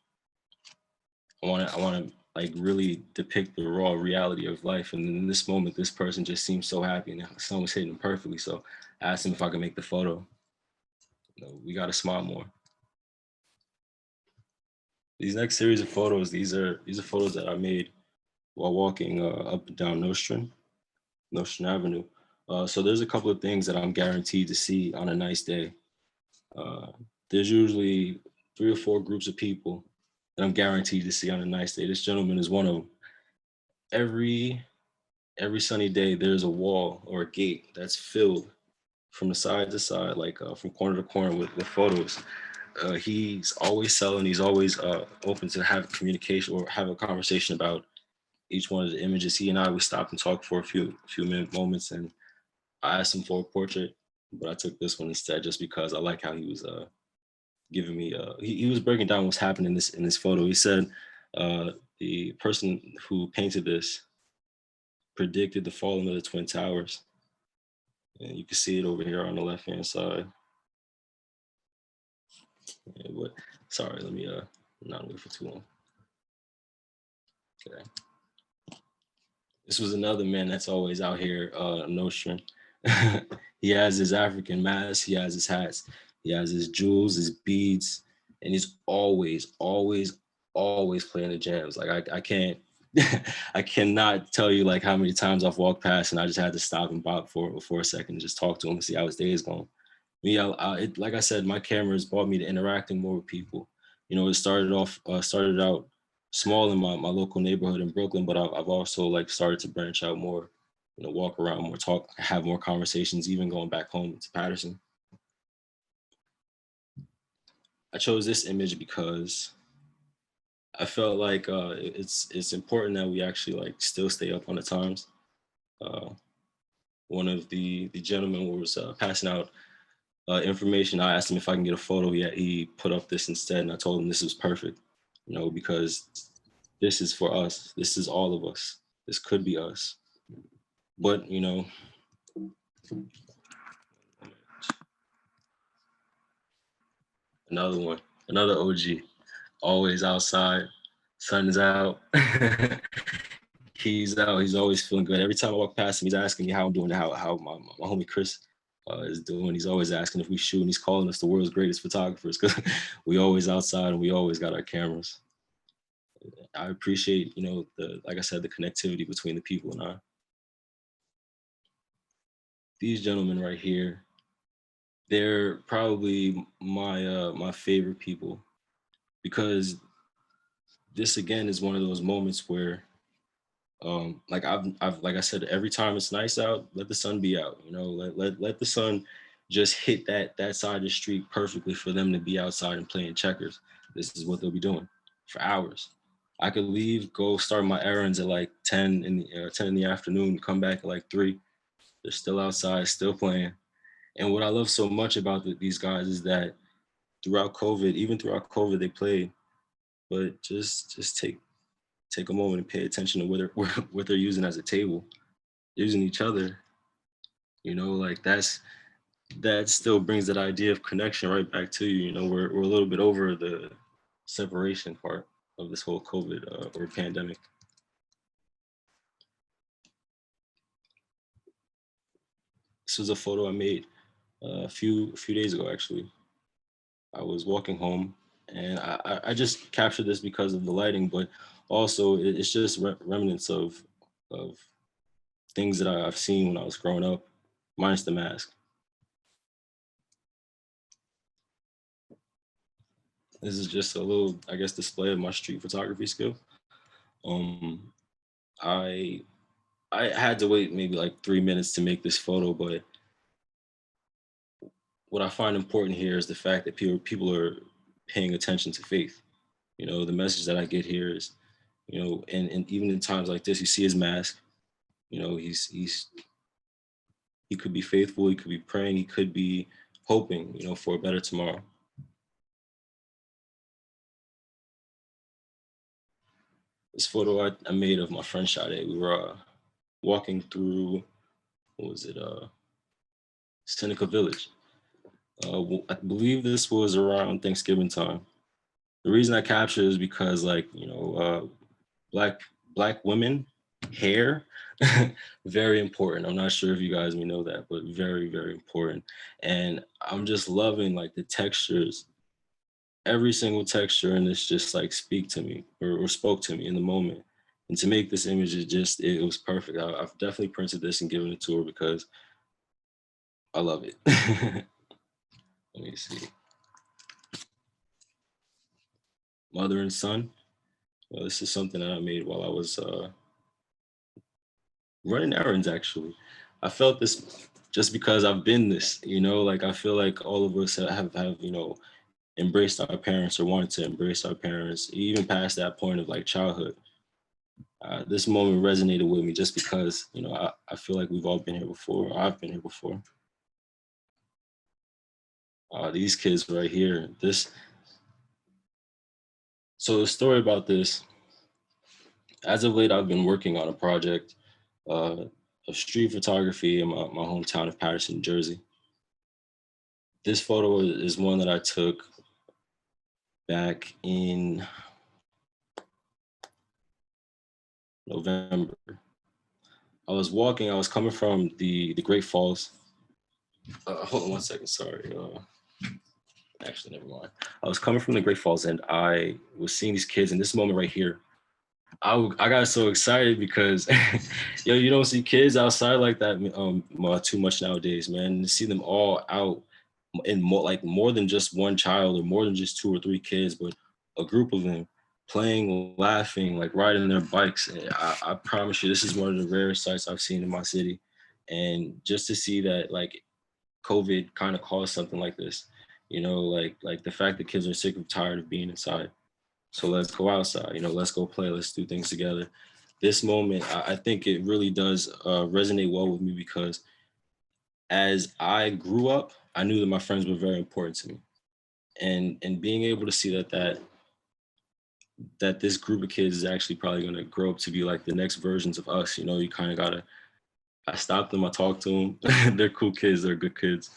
I want to like really depict the raw reality of life. And in this moment, this person just seems so happy and the sun was hitting them perfectly. So I asked him if I could make the photo. We got to smile more. These next series of photos, these are photos that I made while walking up and down Nostrand Avenue. So there's a couple of things that I'm guaranteed to see on a nice day. There's usually 3 or 4 groups of people that I'm guaranteed to see on a nice day. This gentleman is one of them. Every sunny day, there's a wall or a gate that's filled from the side to side, like from corner to corner with photos. He's always selling. He's always open to have communication or have a conversation about each one of the images. He and I would stop and talk for a few minute moments, and I asked him for a portrait, but I took this one instead just because I like how he was giving me. He was breaking down what's happening in this photo. He said the person who painted this predicted the falling of the Twin Towers, and you can see it over here on the left hand side. Yeah, but sorry, let me not wait for too long. Okay. This was another man that's always out here notion. He has his African mask, he has his hats, he has his jewels, his beads, and he's always playing the jams. Like I can't I cannot tell you like how many times I've walked past and I just had to stop and bop for a second and just talk to him and see how his day is going. Me, like I said, my camera has brought me to interacting more with people. You know, it started out small in my local neighborhood in Brooklyn, but I've also like started to branch out more, you know, walk around more, talk, have more conversations, even going back home to Patterson. I chose this image because I felt like it's important that we actually like still stay up on the times. One of the gentlemen was passing out information. I asked him if I can get a photo. He put up this instead, and I told him this was perfect, you know, because this is for us. This is all of us. This could be us. But, you know, another one, another OG, always outside, sun's out. He's out, he's always feeling good. Every time I walk past him, he's asking me how I'm doing, how my homie Chris is doing. He's always asking if we shoot, and he's calling us the world's greatest photographers because we always outside and we always got our cameras. I appreciate, you know, like I said, the connectivity between the people and I. These gentlemen right here, they're probably my favorite people, because this again is one of those moments where like I've like I said, every time it's nice out, let the sun be out, you know, let the sun just hit that side of the street perfectly for them to be outside and playing checkers. This is what they'll be doing for hours. I could leave, go start my errands at like 10 in the afternoon, come back at like 3. They're still outside, still playing. And what I love so much about these guys is that throughout COVID, they played, but just take a moment and pay attention to what they're using as a table, using each other. You know, like that still brings that idea of connection right back to you. You know, we're a little bit over the separation part of this whole COVID or pandemic. This was a photo I made a few days ago, actually. I was walking home, and I just captured this because of the lighting, but also it's just remnants of things that I've seen when I was growing up, minus the mask. This is just a little, I guess, display of my street photography skill. I had to wait maybe like 3 minutes to make this photo, but what I find important here is the fact that people are paying attention to faith. You know, the message that I get here is, you know, and even in times like this, you see his mask. You know, he could be faithful, he could be praying, he could be hoping, you know, for a better tomorrow. This photo I made of my friend Sade. We were walking through, what was it, Seneca Village. I believe this was around Thanksgiving time. The reason I captured is because, like, you know, black women, hair, very important. I'm not sure if you guys may know that, but very, very important. And I'm just loving like the textures. Every single texture in this just like speak to me or spoke to me in the moment. And to make this image, it was perfect. I've definitely printed this and given it to her because I love it. Let me see. Mother and son. Well, this is something that I made while I was running errands, actually. I felt this just because I've been this, you know, like I feel like all of us have you know, embraced our parents or wanted to embrace our parents, even past that point of like childhood. This moment resonated with me just because, you know, I feel like we've all been here before. Or I've been here before. These kids right here, so the story about this, as of late, I've been working on a project of street photography in my hometown of Patterson, Jersey. This photo is one that I took back in November. I was walking, I was coming from the Great Falls. Hold on one second, sorry. Actually, never mind. I was coming from the Great Falls and I was seeing these kids in this moment right here. I got so excited because yo, you don't see kids outside like that too much nowadays, man. To see them all out in more than just one child or more than just 2 or 3 kids, but a group of them playing, laughing, like riding their bikes. I promise you, this is one of the rarest sights I've seen in my city. And just to see that like COVID kind of caused something like this, you know, like the fact that kids are sick and tired of being inside. So let's go outside, you know, let's go play, let's do things together. This moment, I think it really does resonate well with me because as I grew up, I knew that my friends were very important to me. And being able to see that this group of kids is actually probably going to grow up to be like the next versions of us, you know, you kind of gotta, I stopped them, I talked to them. They're cool kids, they're good kids.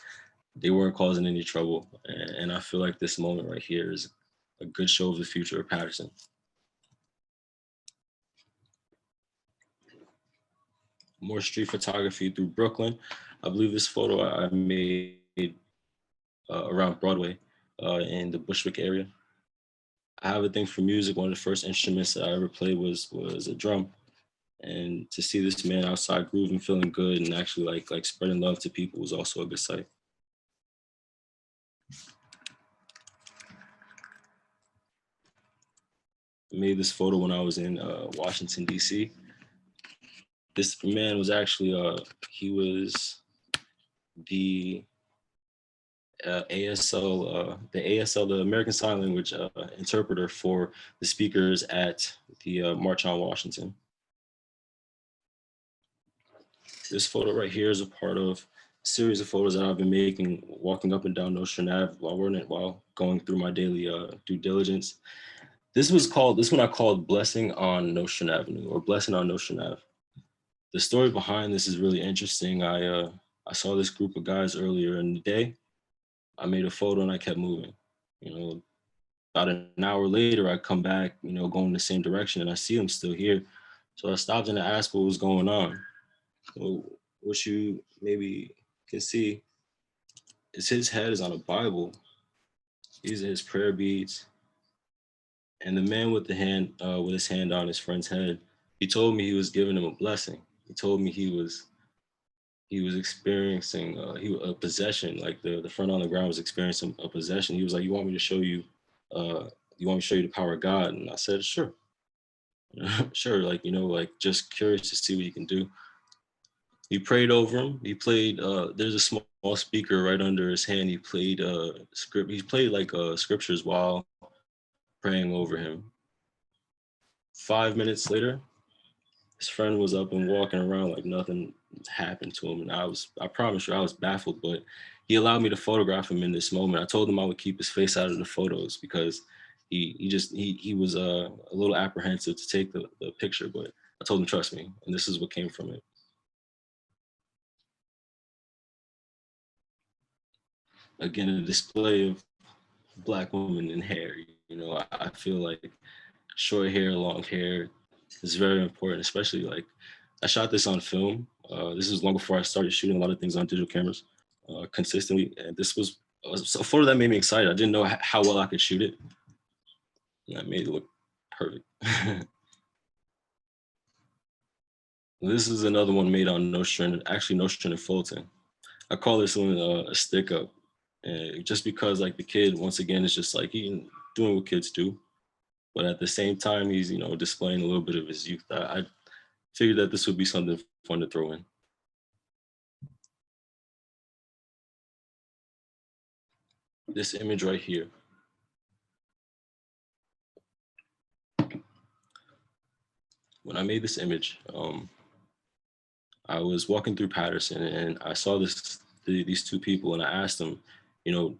They weren't causing any trouble. And I feel like this moment right here is a good show of the future of Patterson. More street photography through Brooklyn. I believe this photo I made around Broadway in the Bushwick area. I have a thing for music. One of the first instruments that I ever played was a drum. And to see this man outside grooving, feeling good, and actually like spreading love to people was also a good sight. I made this photo when I was in Washington, D.C. This man was actually, he was the ASL, the American Sign Language interpreter for the speakers at the March on Washington. This photo right here is a part of a series of photos that I've been making walking up and down Nostrand Ave while going through my daily due diligence. This one I called Blessing on Nostrand Avenue, or Blessing on Nostrand Ave. The story behind this is really interesting. I saw this group of guys earlier in the day. I made a photo and I kept moving. You know, about an hour later, I come back, you know, going the same direction, and I see them still here. So I stopped and I asked what was going on. Well, what you maybe can see is his head is on a Bible. These are his prayer beads. And the man with his hand on his friend's head, he told me he was giving him a blessing. He told me he was experiencing a possession, like the friend on the ground was experiencing a possession. He was like, you want me to show you the power of God? And I said, sure. Sure, like, you know, like just curious to see what you can do. He prayed over him. He played, there's a small speaker right under his hand. He played scriptures while praying over him. 5 minutes later, his friend was up and walking around like nothing happened to him. And I promise you, I was baffled, but he allowed me to photograph him in this moment. I told him I would keep his face out of the photos because he was a little apprehensive to take the picture, but I told him, trust me, and this is what came from it. Again, a display of Black women in hair. You know, I feel like short hair, long hair is very important, especially like I shot this on film. This is long before I started shooting a lot of things on digital cameras consistently. And this was a photo that made me excited. I didn't know how well I could shoot it. And that made it look perfect. This is another one made on Nostrand, actually Nostrand and Fulton. I call this one a stick up. Just because like the kid, once again, is just like doing what kids do. But at the same time, he's, you know, displaying a little bit of his youth. I figured that this would be something fun to throw in. this image right here. When I made this image, I was walking through Patterson and I saw these two people, and I asked them, you know,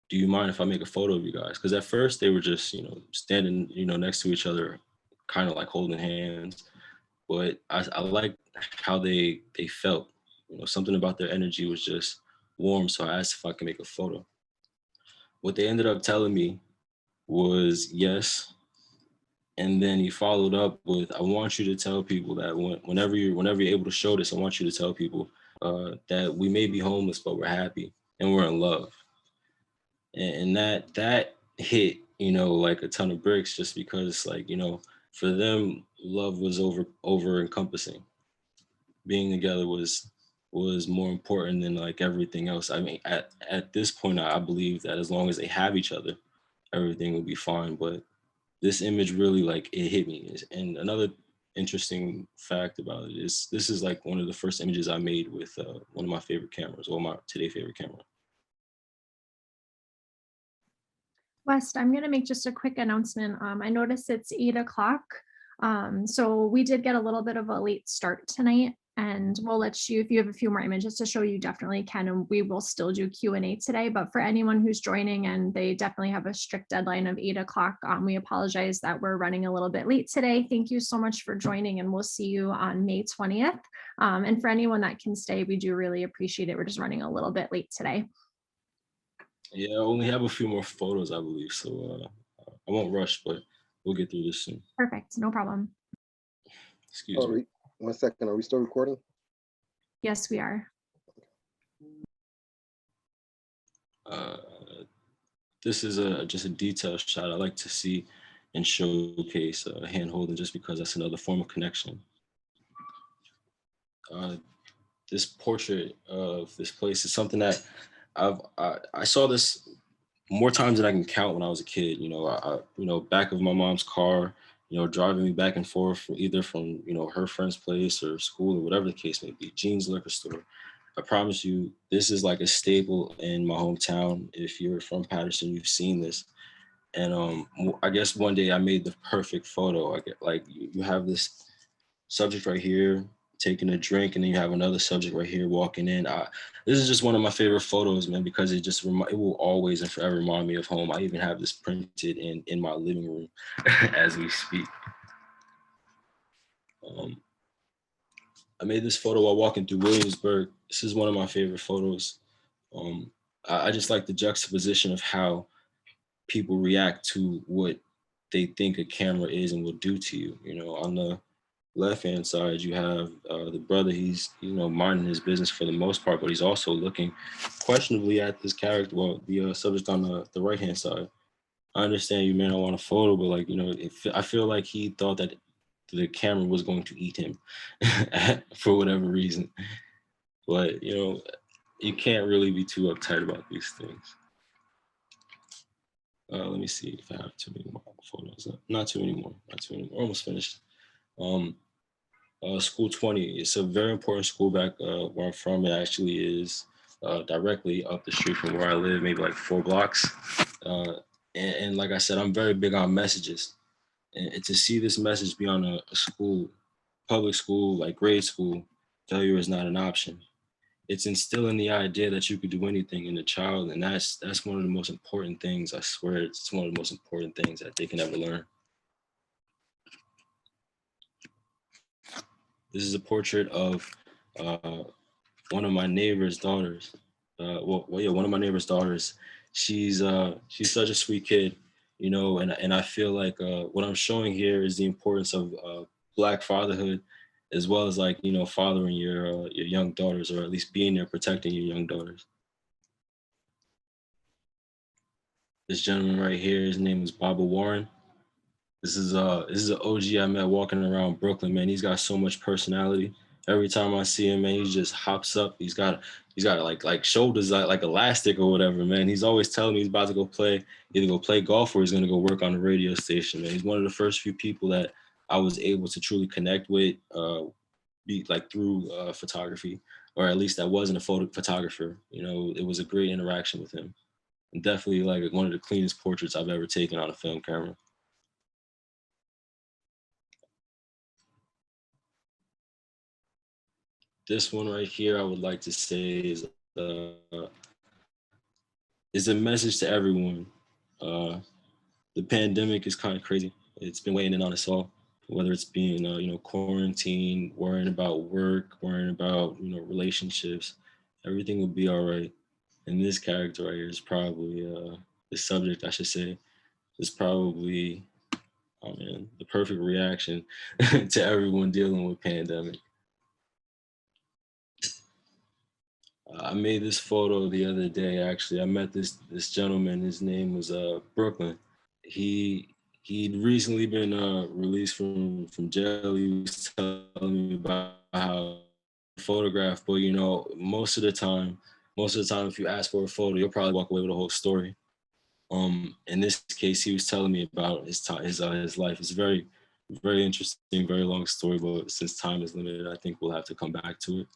do you mind if I make a photo of you guys? Because at first they were just, standing, next to each other, kind of like holding hands. But I liked how they felt. Something about their energy was just warm. So I asked if I could make a photo. What they ended up telling me was yes. And then he followed up with, I want you to tell people that whenever you're able to show this, I want you to tell people that we may be homeless, but we're happy and we're in love. And that hit, like a ton of bricks, just because, like, for them, love was over encompassing. Being together was more important than like everything else. I mean, at this point, I believe that as long as they have each other, everything will be fine. But this image really, like, it hit me. And another interesting fact about it is this is like one of the first images I made with one of my favorite cameras, or my today favorite camera. West, I'm going to make just a quick announcement. I noticed it's 8 o'clock. So we did get a little bit of a late start tonight, and we'll let you, if you have a few more images to show, you definitely can, and we will still do Q&A today. But for anyone who's joining and they definitely have a strict deadline of 8 o'clock, we apologize that we're running a little bit late today. Thank you so much for joining, and we'll see you on May 20th. And for anyone that can stay, we do really appreciate it. We're just running a little bit late today. Yeah, I only have a few more photos, I believe. So I won't rush, but we'll get through this soon. Perfect, no problem. Excuse me. 1 second, are we still recording? Yes, we are. This is just a detail shot I like to see and showcase hand holding, just because that's another form of connection. This portrait of this place is something that I saw this more times than I can count when I was a kid. Back of my mom's car, driving me back and forth, either from her friend's place or school or whatever the case may be. Jean's liquor store. I promise you, this is like a staple in my hometown. If you're from Patterson, you've seen this. And I guess one day I made the perfect photo. I get, like, you have this subject right here taking a drink, and then you have another subject right here walking in. This is just one of my favorite photos, man, because it will always and forever remind me of home. I even have this printed in my living room as we speak. I made this photo while walking through Williamsburg. This is one of my favorite photos. I just like the juxtaposition of how people react to what they think a camera is and will do to you. On the left-hand side, you have the brother. He's minding his business for the most part, but he's also looking questionably at this character, well, the subject on the right-hand side. I understand you may not want a photo, but, like, I feel like he thought that the camera was going to eat him for whatever reason. But you can't really be too uptight about these things. Let me see if I have too many more photos. Not too many more. Almost finished. School 20. It's a very important school back where I'm from. It actually is directly up the street from where I live, maybe like 4 blocks. And like I said, I'm very big on messages. And to see this message be on a school, public school, like grade school, failure is not an option. It's instilling the idea that you could do anything in a child. And that's one of the most important things. I swear, it's one of the most important things that they can ever learn. This is a portrait of one of my neighbor's daughters. One of my neighbor's daughters. She's such a sweet kid, and I feel like what I'm showing here is the importance of Black fatherhood, as well as, like, fathering your young daughters, or at least being there protecting your young daughters. This gentleman right here, his name is Baba Warren. This is an OG I met walking around Brooklyn, man. He's got so much personality. Every time I see him, man, he just hops up. He's got like shoulders like elastic or whatever, man. He's always telling me he's about to either go play golf or he's gonna go work on the radio station, man. He's one of the first few people that I was able to truly connect with, through photography, or at least I wasn't a photographer. It was a great interaction with him. and definitely like one of the cleanest portraits I've ever taken on a film camera. This one right here, I would like to say is a message to everyone. The pandemic is kind of crazy. It's been weighing in on us all, whether it's being, quarantined, worrying about work, worrying about, relationships. Everything will be all right. And this character right here is probably, the subject, I should say, is probably, oh man, the perfect reaction to everyone dealing with pandemic. I made this photo the other day. Actually, I met this gentleman. His name was Brooklyn. He'd recently been released from jail. He was telling me about how to photograph, but most of the time, if you ask for a photo, you'll probably walk away with a whole story. In this case, he was telling me about his time, his life. It's very, very interesting, very long story, but since time is limited, I think we'll have to come back to it.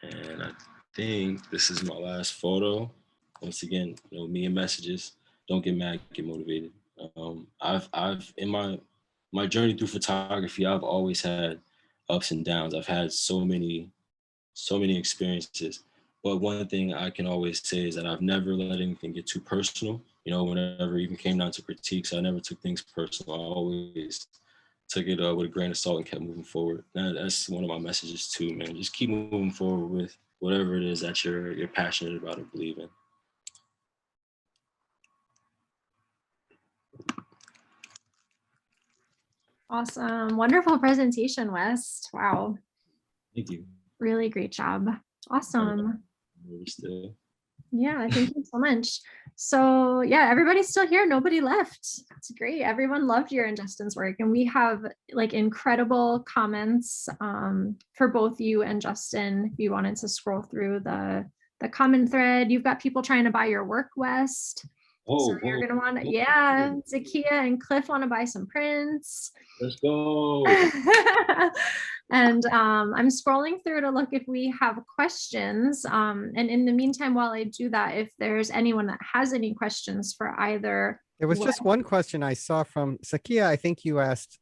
And I think this is my last photo. Once again, me and messages. Don't get mad, get motivated. I've in my journey through photography, I've always had ups and downs. I've had so many experiences. But one thing I can always say is that I've never let anything get too personal. Whenever it even came down to critiques, I never took things personal. I always took it with a grain of salt and kept moving forward. That's one of my messages too, man. Just keep moving forward with whatever it is that you're passionate about and believe in. Awesome. Wonderful presentation, West. Wow. Thank you. Really great job. Awesome. Still. Yeah, thank you so much. So yeah, everybody's still here. Nobody left. It's great. Everyone loved your and Justin's work. And we have like incredible comments for both you and Justin. If you wanted to scroll through the comment thread, you've got people trying to buy your work, West. So you're gonna want to, yeah, Zakia and Cliff want to buy some prints. Let's go. And I'm scrolling through to look if we have questions. And in the meantime, while I do that, if there's anyone that has any questions for either. There was just one question I saw from Zakia. I think you asked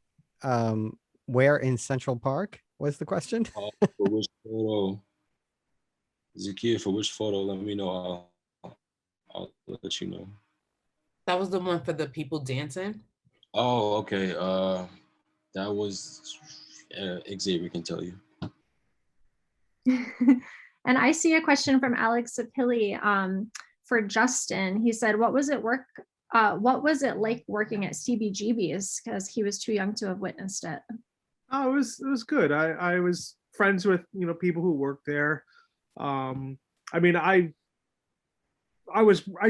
where in Central Park was the question? For which photo? Zakia, for which photo? Let me know. I'll let you know. That was the one for the people dancing? Oh, okay. That was Xavier can tell you. And I see a question from Alex Sapilli for Justin. He said, what was it like working at Cbgb'S? Because he was too young to have witnessed it. Oh, it was good. I was friends with people who worked there. I mean, I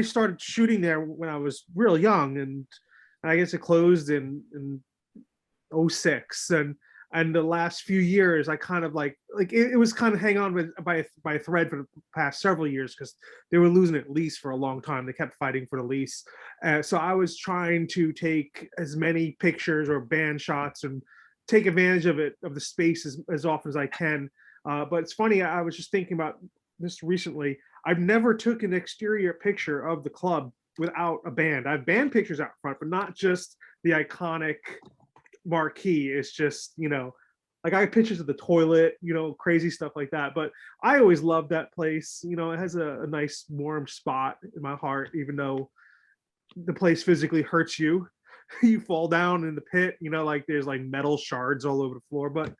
started shooting there when I was real young, and I guess it closed in 06, and the last few years I kind of like it was kind of hang on by a thread for the past several years because they were losing at lease for a long time. They kept fighting for the lease, so I was trying to take as many pictures or band shots and take advantage of the space as often as I can. But it's funny, I was just thinking about this recently. I've never took an exterior picture of the club without a band. I have band pictures out front, but not just the iconic marquee. It's just, like I have pictures of the toilet, crazy stuff like that. But I always loved that place. It has a nice warm spot in my heart, even though the place physically hurts you. You fall down in the pit, like there's like metal shards all over the floor, but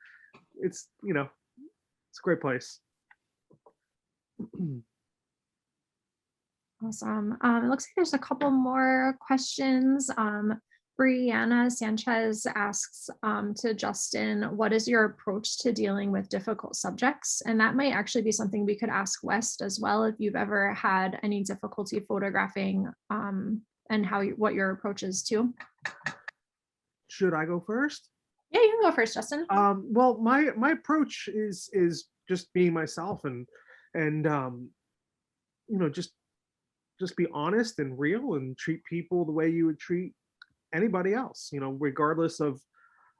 it's, it's a great place. Awesome. It looks like there's a couple more questions. Brianna Sanchez asks to Justin, what is your approach to dealing with difficult subjects? And that might actually be something we could ask West as well, if you've ever had any difficulty photographing and what your approach is too. Should I go first? Yeah, you can go first, Justin. Well, my approach is just being myself and just be honest and real and treat people the way you would treat anybody else, regardless of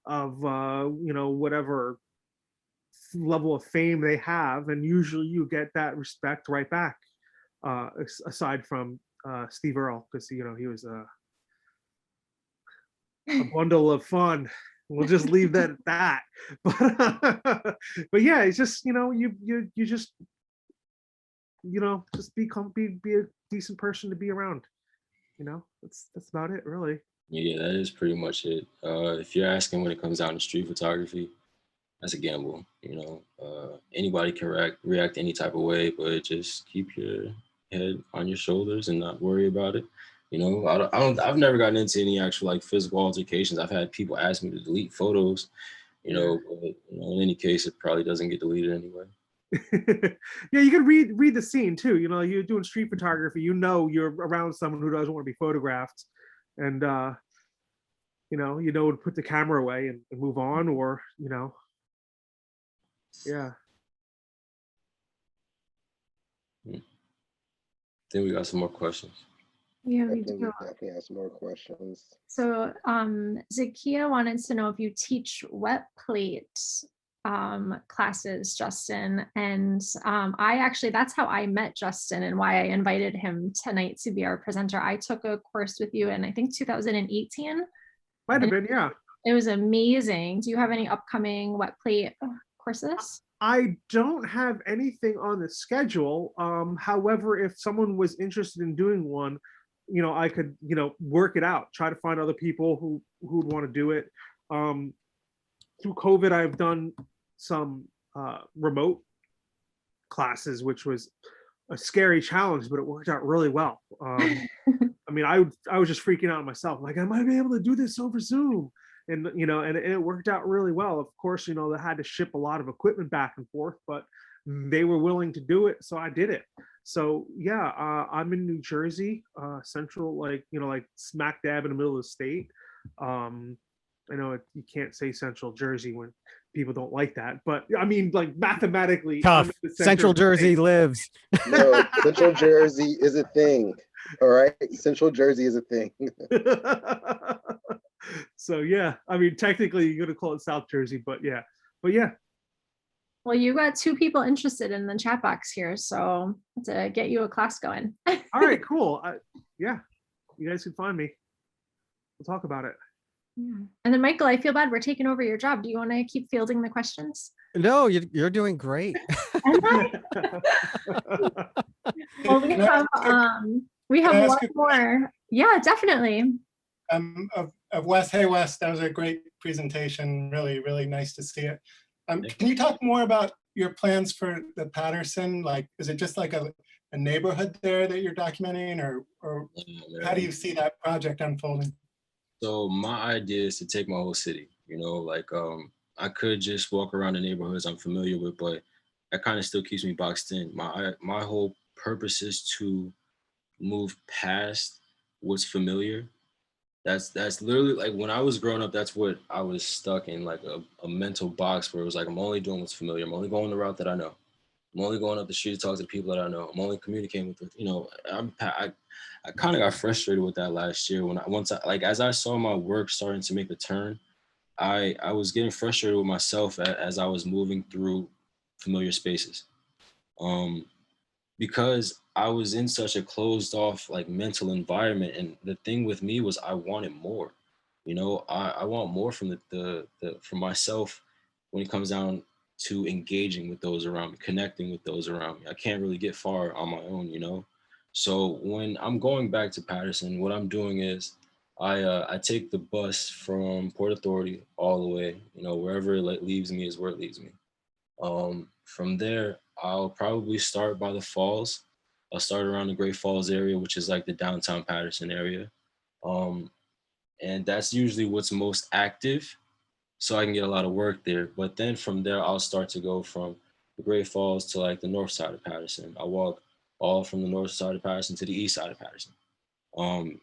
whatever level of fame they have, and usually you get that respect right back. aside from Steve Earl, because he was a bundle of fun. We'll just leave that at that. But yeah, it's just you just just be a decent person to be around. That's about it, really. Yeah, that is pretty much it. If you're asking when it comes down to street photography, that's a gamble. Anybody can react any type of way, but just keep your head on your shoulders and not worry about it. I've never gotten into any actual like physical altercations. I've had people ask me to delete photos, but in any case, it probably doesn't get deleted anyway. Yeah, you can read the scene too. You're doing street photography, you're around someone who doesn't want to be photographed, and to put the camera away and move on, or yeah. Then we got some more questions. Yeah, we Definitely, do. definitely have some more questions. So Zakia wanted to know if you teach wet plate classes, Justin. And that's how I met Justin and why I invited him tonight to be our presenter. I took a course with you in, I think, 2018. Might have been, yeah. It was amazing. Do you have any upcoming wet plate courses? I don't have anything on the schedule. However, if someone was interested in doing one, I could, work it out, try to find other people who would want to do it. Through COVID, I've done some remote classes, which was a scary challenge, but it worked out really well. I was just freaking out myself, like, am I be able to do this over Zoom? And and it worked out really well. Of course, they had to ship a lot of equipment back and forth, but they were willing to do it, so I did it. So yeah, I'm in New Jersey, central, like smack dab in the middle of the state. I know you can't say Central Jersey when people don't like that, but I mean, like, mathematically, Tough. Central Jersey lives. No, Central Jersey is a thing. All right, Central Jersey is a thing. So yeah, I mean, technically you're gonna call it South Jersey, but yeah. Well, you got 2 people interested in the chat box here, so to get you a class going. All right, cool. Yeah, you guys can find me. We'll talk about it. Yeah. And then Michael, I feel bad we're taking over your job. Do you want to keep fielding the questions? No, you're doing great. Well, we have one more. Yeah, definitely. Of Wes. Hey, Wes, that was a great presentation. Really, really nice to see it. Can you talk more about your plans for the Patterson? Like, is it just like a neighborhood there that you're documenting, or how do you see that project unfolding? So my idea is to take my whole city. I could just walk around the neighborhoods I'm familiar with, but that kind of still keeps me boxed in. My whole purpose is to move past what's familiar. That's literally, like, when I was growing up, that's what I was stuck in, like a mental box where it was like, I'm only doing what's familiar. I'm only going the route that I know. I'm only going up the street to talk to the people that I know. I'm only communicating with, I kind of got frustrated with that last year as I saw my work starting to make a turn. I was getting frustrated with myself as I was moving through familiar spaces. Because I was in such a closed off, like, mental environment. And the thing with me was I wanted more. I want more from from myself when it comes down to engaging with those around me, connecting with those around me. I can't really get far on my own, So when I'm going back to Patterson, what I'm doing is I take the bus from Port Authority all the way, wherever it leaves me is where it leaves me. From there, I'll probably start by the falls. I'll start around the Great Falls area, which is like the downtown Patterson area. And that's usually what's most active, so I can get a lot of work there. But then from there, I'll start to go from the Great Falls to like the north side of Patterson. I'll walk all from the north side of Patterson to the east side of Patterson.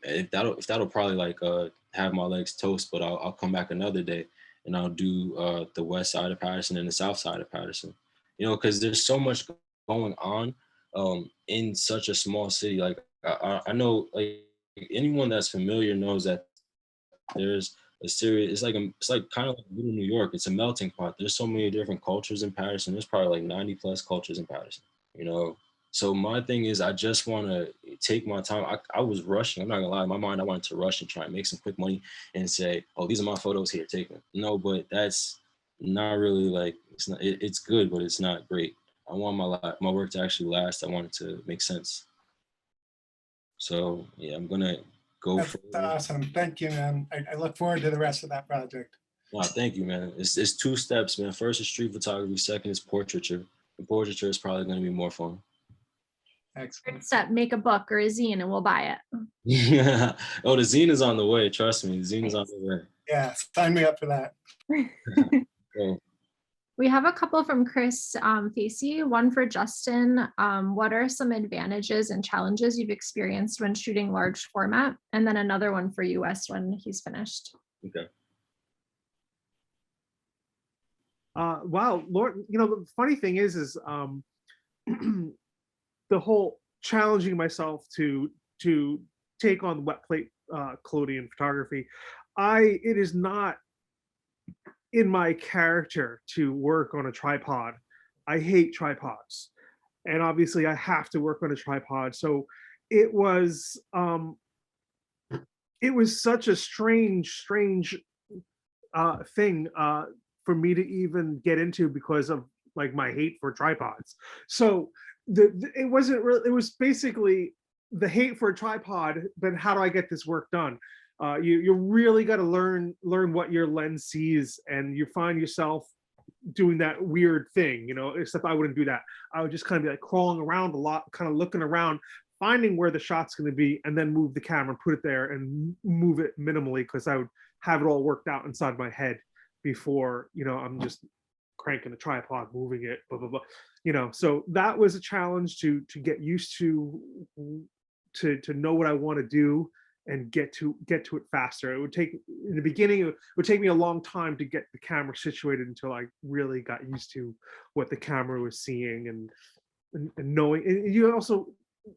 If that'll probably like have my legs toast, but I'll come back another day and I'll do the west side of Patterson and the south side of Patterson. Because there's so much going on in such a small city. Like I know, like, anyone that's familiar knows that there's a serious, it's like kind of like little New York. It's a melting pot. There's so many different cultures in Patterson. There's probably like 90 plus cultures in Patterson, So my thing is, I just want to take my time. I was rushing. I'm not gonna lie. In my mind, I wanted to rush and try and make some quick money and say, "Oh, these are my photos here. Take them." No, but that's not really like it's not. It's good, but it's not great. I want my work to actually last. I want it to make sense. So yeah, I'm gonna go That's for it. awesome. Thank you, man. I look forward to the rest of that project. Wow, thank you, man. It's two steps, man. First is street photography. Second is portraiture. And portraiture is probably gonna be more fun. Excellent. Third step, make a book or a zine and we'll buy it. Oh, the zine is on the way. Trust me, the zine is on the way. Yeah, sign me up for that. So, We have a couple from Chris Facey, one for Justin. What are some advantages and challenges you've experienced when shooting large format? And then another one for you, Wes, when he's finished. okay. Wow, Lord, the funny thing is the whole challenging myself to take on wet plate collodion photography. It is not in my character to work on a tripod. I hate tripods, and obviously I have to work on a tripod. So it was such a strange thing for me to even get into because of like my hate for tripods. So it wasn't really, it was basically the hate for a tripod, but how do I get this work done? You really got to learn what your lens sees, and you find yourself doing that weird thing, except I wouldn't do that. I would just kind of be like crawling around a lot, kind of looking around, finding where the shot's going to be, and then move the camera, put it there and move it minimally, because I would have it all worked out inside my head before, I'm just cranking the tripod, moving it, blah, blah, blah. So that was a challenge to get used to know what I want to do and get to it faster. It would take, in the beginning, it would take me a long time to get the camera situated until I really got used to what the camera was seeing and knowing. And you also,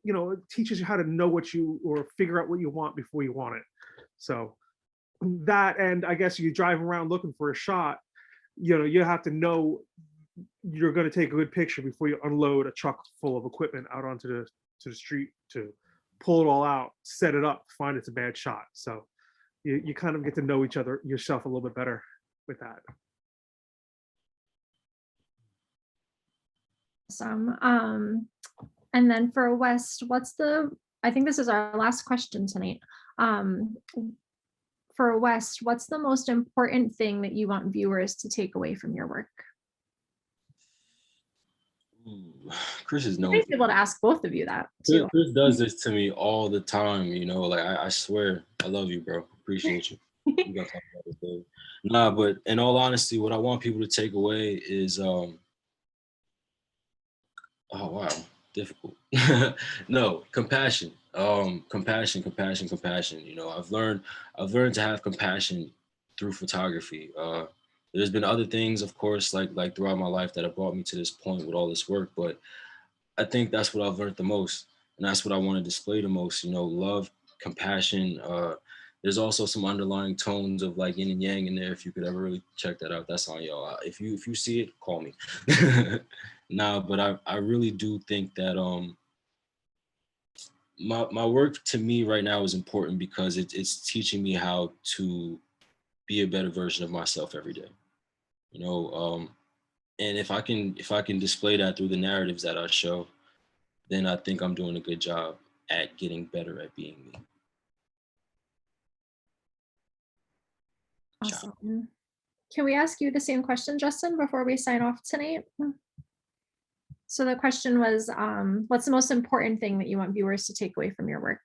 it teaches you how to know or figure out what you want before you want it. So that, and I guess you drive around looking for a shot, you have to know you're going to take a good picture before you unload a truck full of equipment out onto the street to pull it all out, set it up, find it's a bad shot. So you kind of get to know yourself a little bit better with that. Awesome. And then for West, I think this is our last question tonight. For West, what's the most important thing that you want viewers to take away from your work? Ooh, Chris is known. I'd be able to ask both of you that too. Chris does this to me all the time, like I swear, I love you, bro. Appreciate you. We gotta talk about this, baby. Nah, but in all honesty, what I want people to take away is oh wow, difficult. No, compassion. Compassion. I've learned to have compassion through photography. There's been other things, of course, like throughout my life that have brought me to this point with all this work, but I think that's what I've learned the most, and that's what I want to display the most. Love, compassion. There's also some underlying tones of like yin and yang in there. If you could ever really check that out, that's on y'all. If you see it, call me. Nah, but I really do think that my work to me right now is important because it's teaching me how to be a better version of myself every day. And if I can display that through the narratives that I show, then I think I'm doing a good job at getting better at being me. Awesome. Can we ask you the same question, Justin, before we sign off tonight? So the question was, what's the most important thing that you want viewers to take away from your work?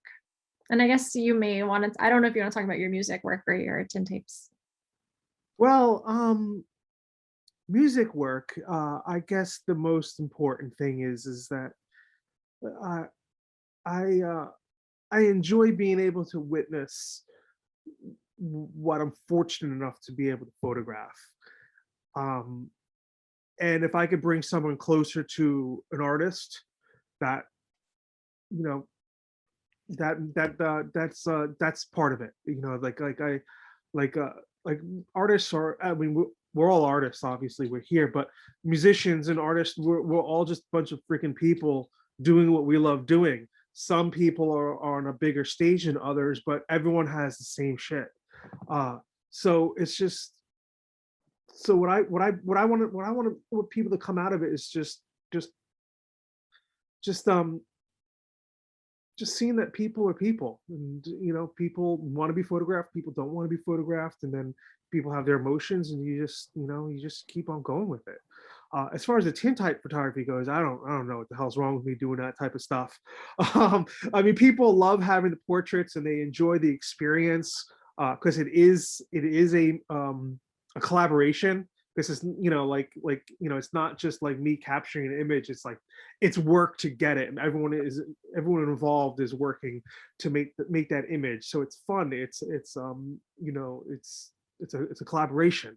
And I guess you may want to, I don't know if you want to talk about your music work or your tintypes. Well, music work, I guess the most important thing is that I enjoy being able to witness what I'm fortunate enough to be able to photograph. And if I could bring someone closer to an artist, that's part of it. Like artists are. I mean, we're all artists. Obviously, we're here, but musicians and artists, we're all just a bunch of freaking people doing what we love doing. Some people are on a bigger stage than others, but everyone has the same shit. So it's just, so what I want people to come out of it is just seeing that people are people, and people want to be photographed, people don't want to be photographed, and then people have their emotions, and you just keep on going with it. As far as the tintype photography goes, I don't know what the hell's wrong with me doing that type of stuff. I mean, people love having the portraits and they enjoy the experience, because it is a collaboration. This is it's not just like me capturing an image. It's like it's work to get it, and everyone involved is working to make that image. So it's fun. It's a collaboration.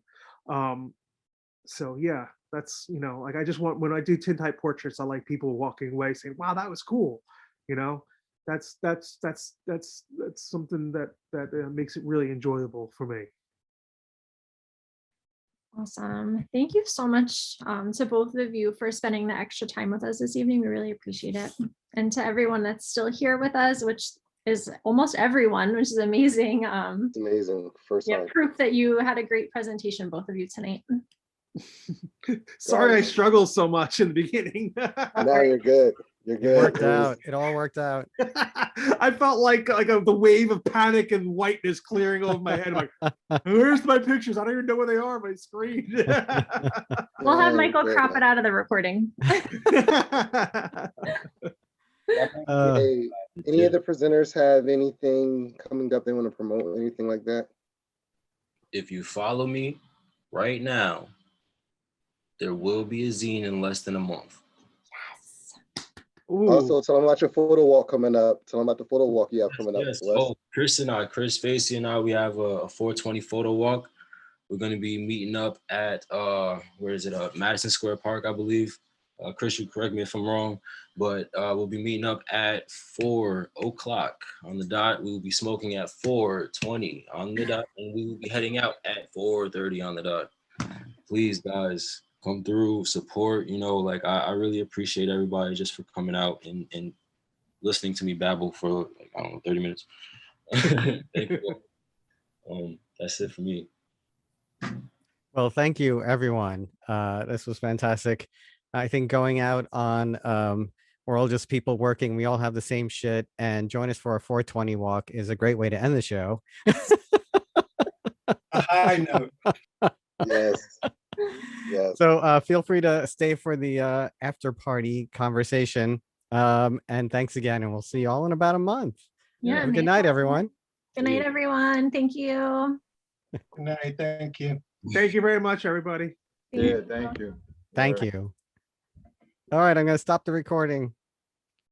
So yeah, that's like I just want, when I do tintype portraits, I like people walking away saying, "Wow, that was cool." That's something that makes it really enjoyable for me. Awesome. Thank you so much to both of you for spending the extra time with us this evening. We really appreciate it. And to everyone that's still here with us, which is almost everyone, which is amazing. It's amazing. First Yeah, time. proof that you had a great presentation, both of you tonight. Sorry, I struggled so much in the beginning. No, you're good. You're It good. worked out. It all worked out. I felt like the wave of panic and whiteness clearing over my head. I'm like, where's my pictures? I don't even know where they are on my screen. We'll have Yeah, Michael good. crop it out of the recording. Hey, any of the presenters have anything coming up they want to promote, anything like that? If you follow me right now, there will be a zine in less than a month. Ooh. Also, tell them about your photo walk coming up. Tell them about the photo walk you have coming up. Yes. Wes. Oh, Chris Facey and I, we have a 420 photo walk. We're going to be meeting up at where is it? Madison Square Park, I believe. Chris, you correct me if I'm wrong, but we'll be meeting up at 4 o'clock on the dot. We will be smoking at 4:20 on the dot, and we will be heading out at 4:30 on the dot. Please, guys, come through, support. Like I really appreciate everybody just for coming out and listening to me babble for like, I don't know, 30 minutes. Thank you. That's it for me. Well, thank you, everyone. This was fantastic. I think going out on we're all just people working. We all have the same shit, and join us for a 420 walk is a great way to end the show. A high note. Yes. Yes. So feel free to stay for the after party conversation. And thanks again, and we'll see you all in about a month. Yeah. Have a good night, everyone. Good night, everyone. Thank you. Good night. Thank you. Thank you very much, everybody. Thank you. Thank you. All right, I'm going to stop the recording.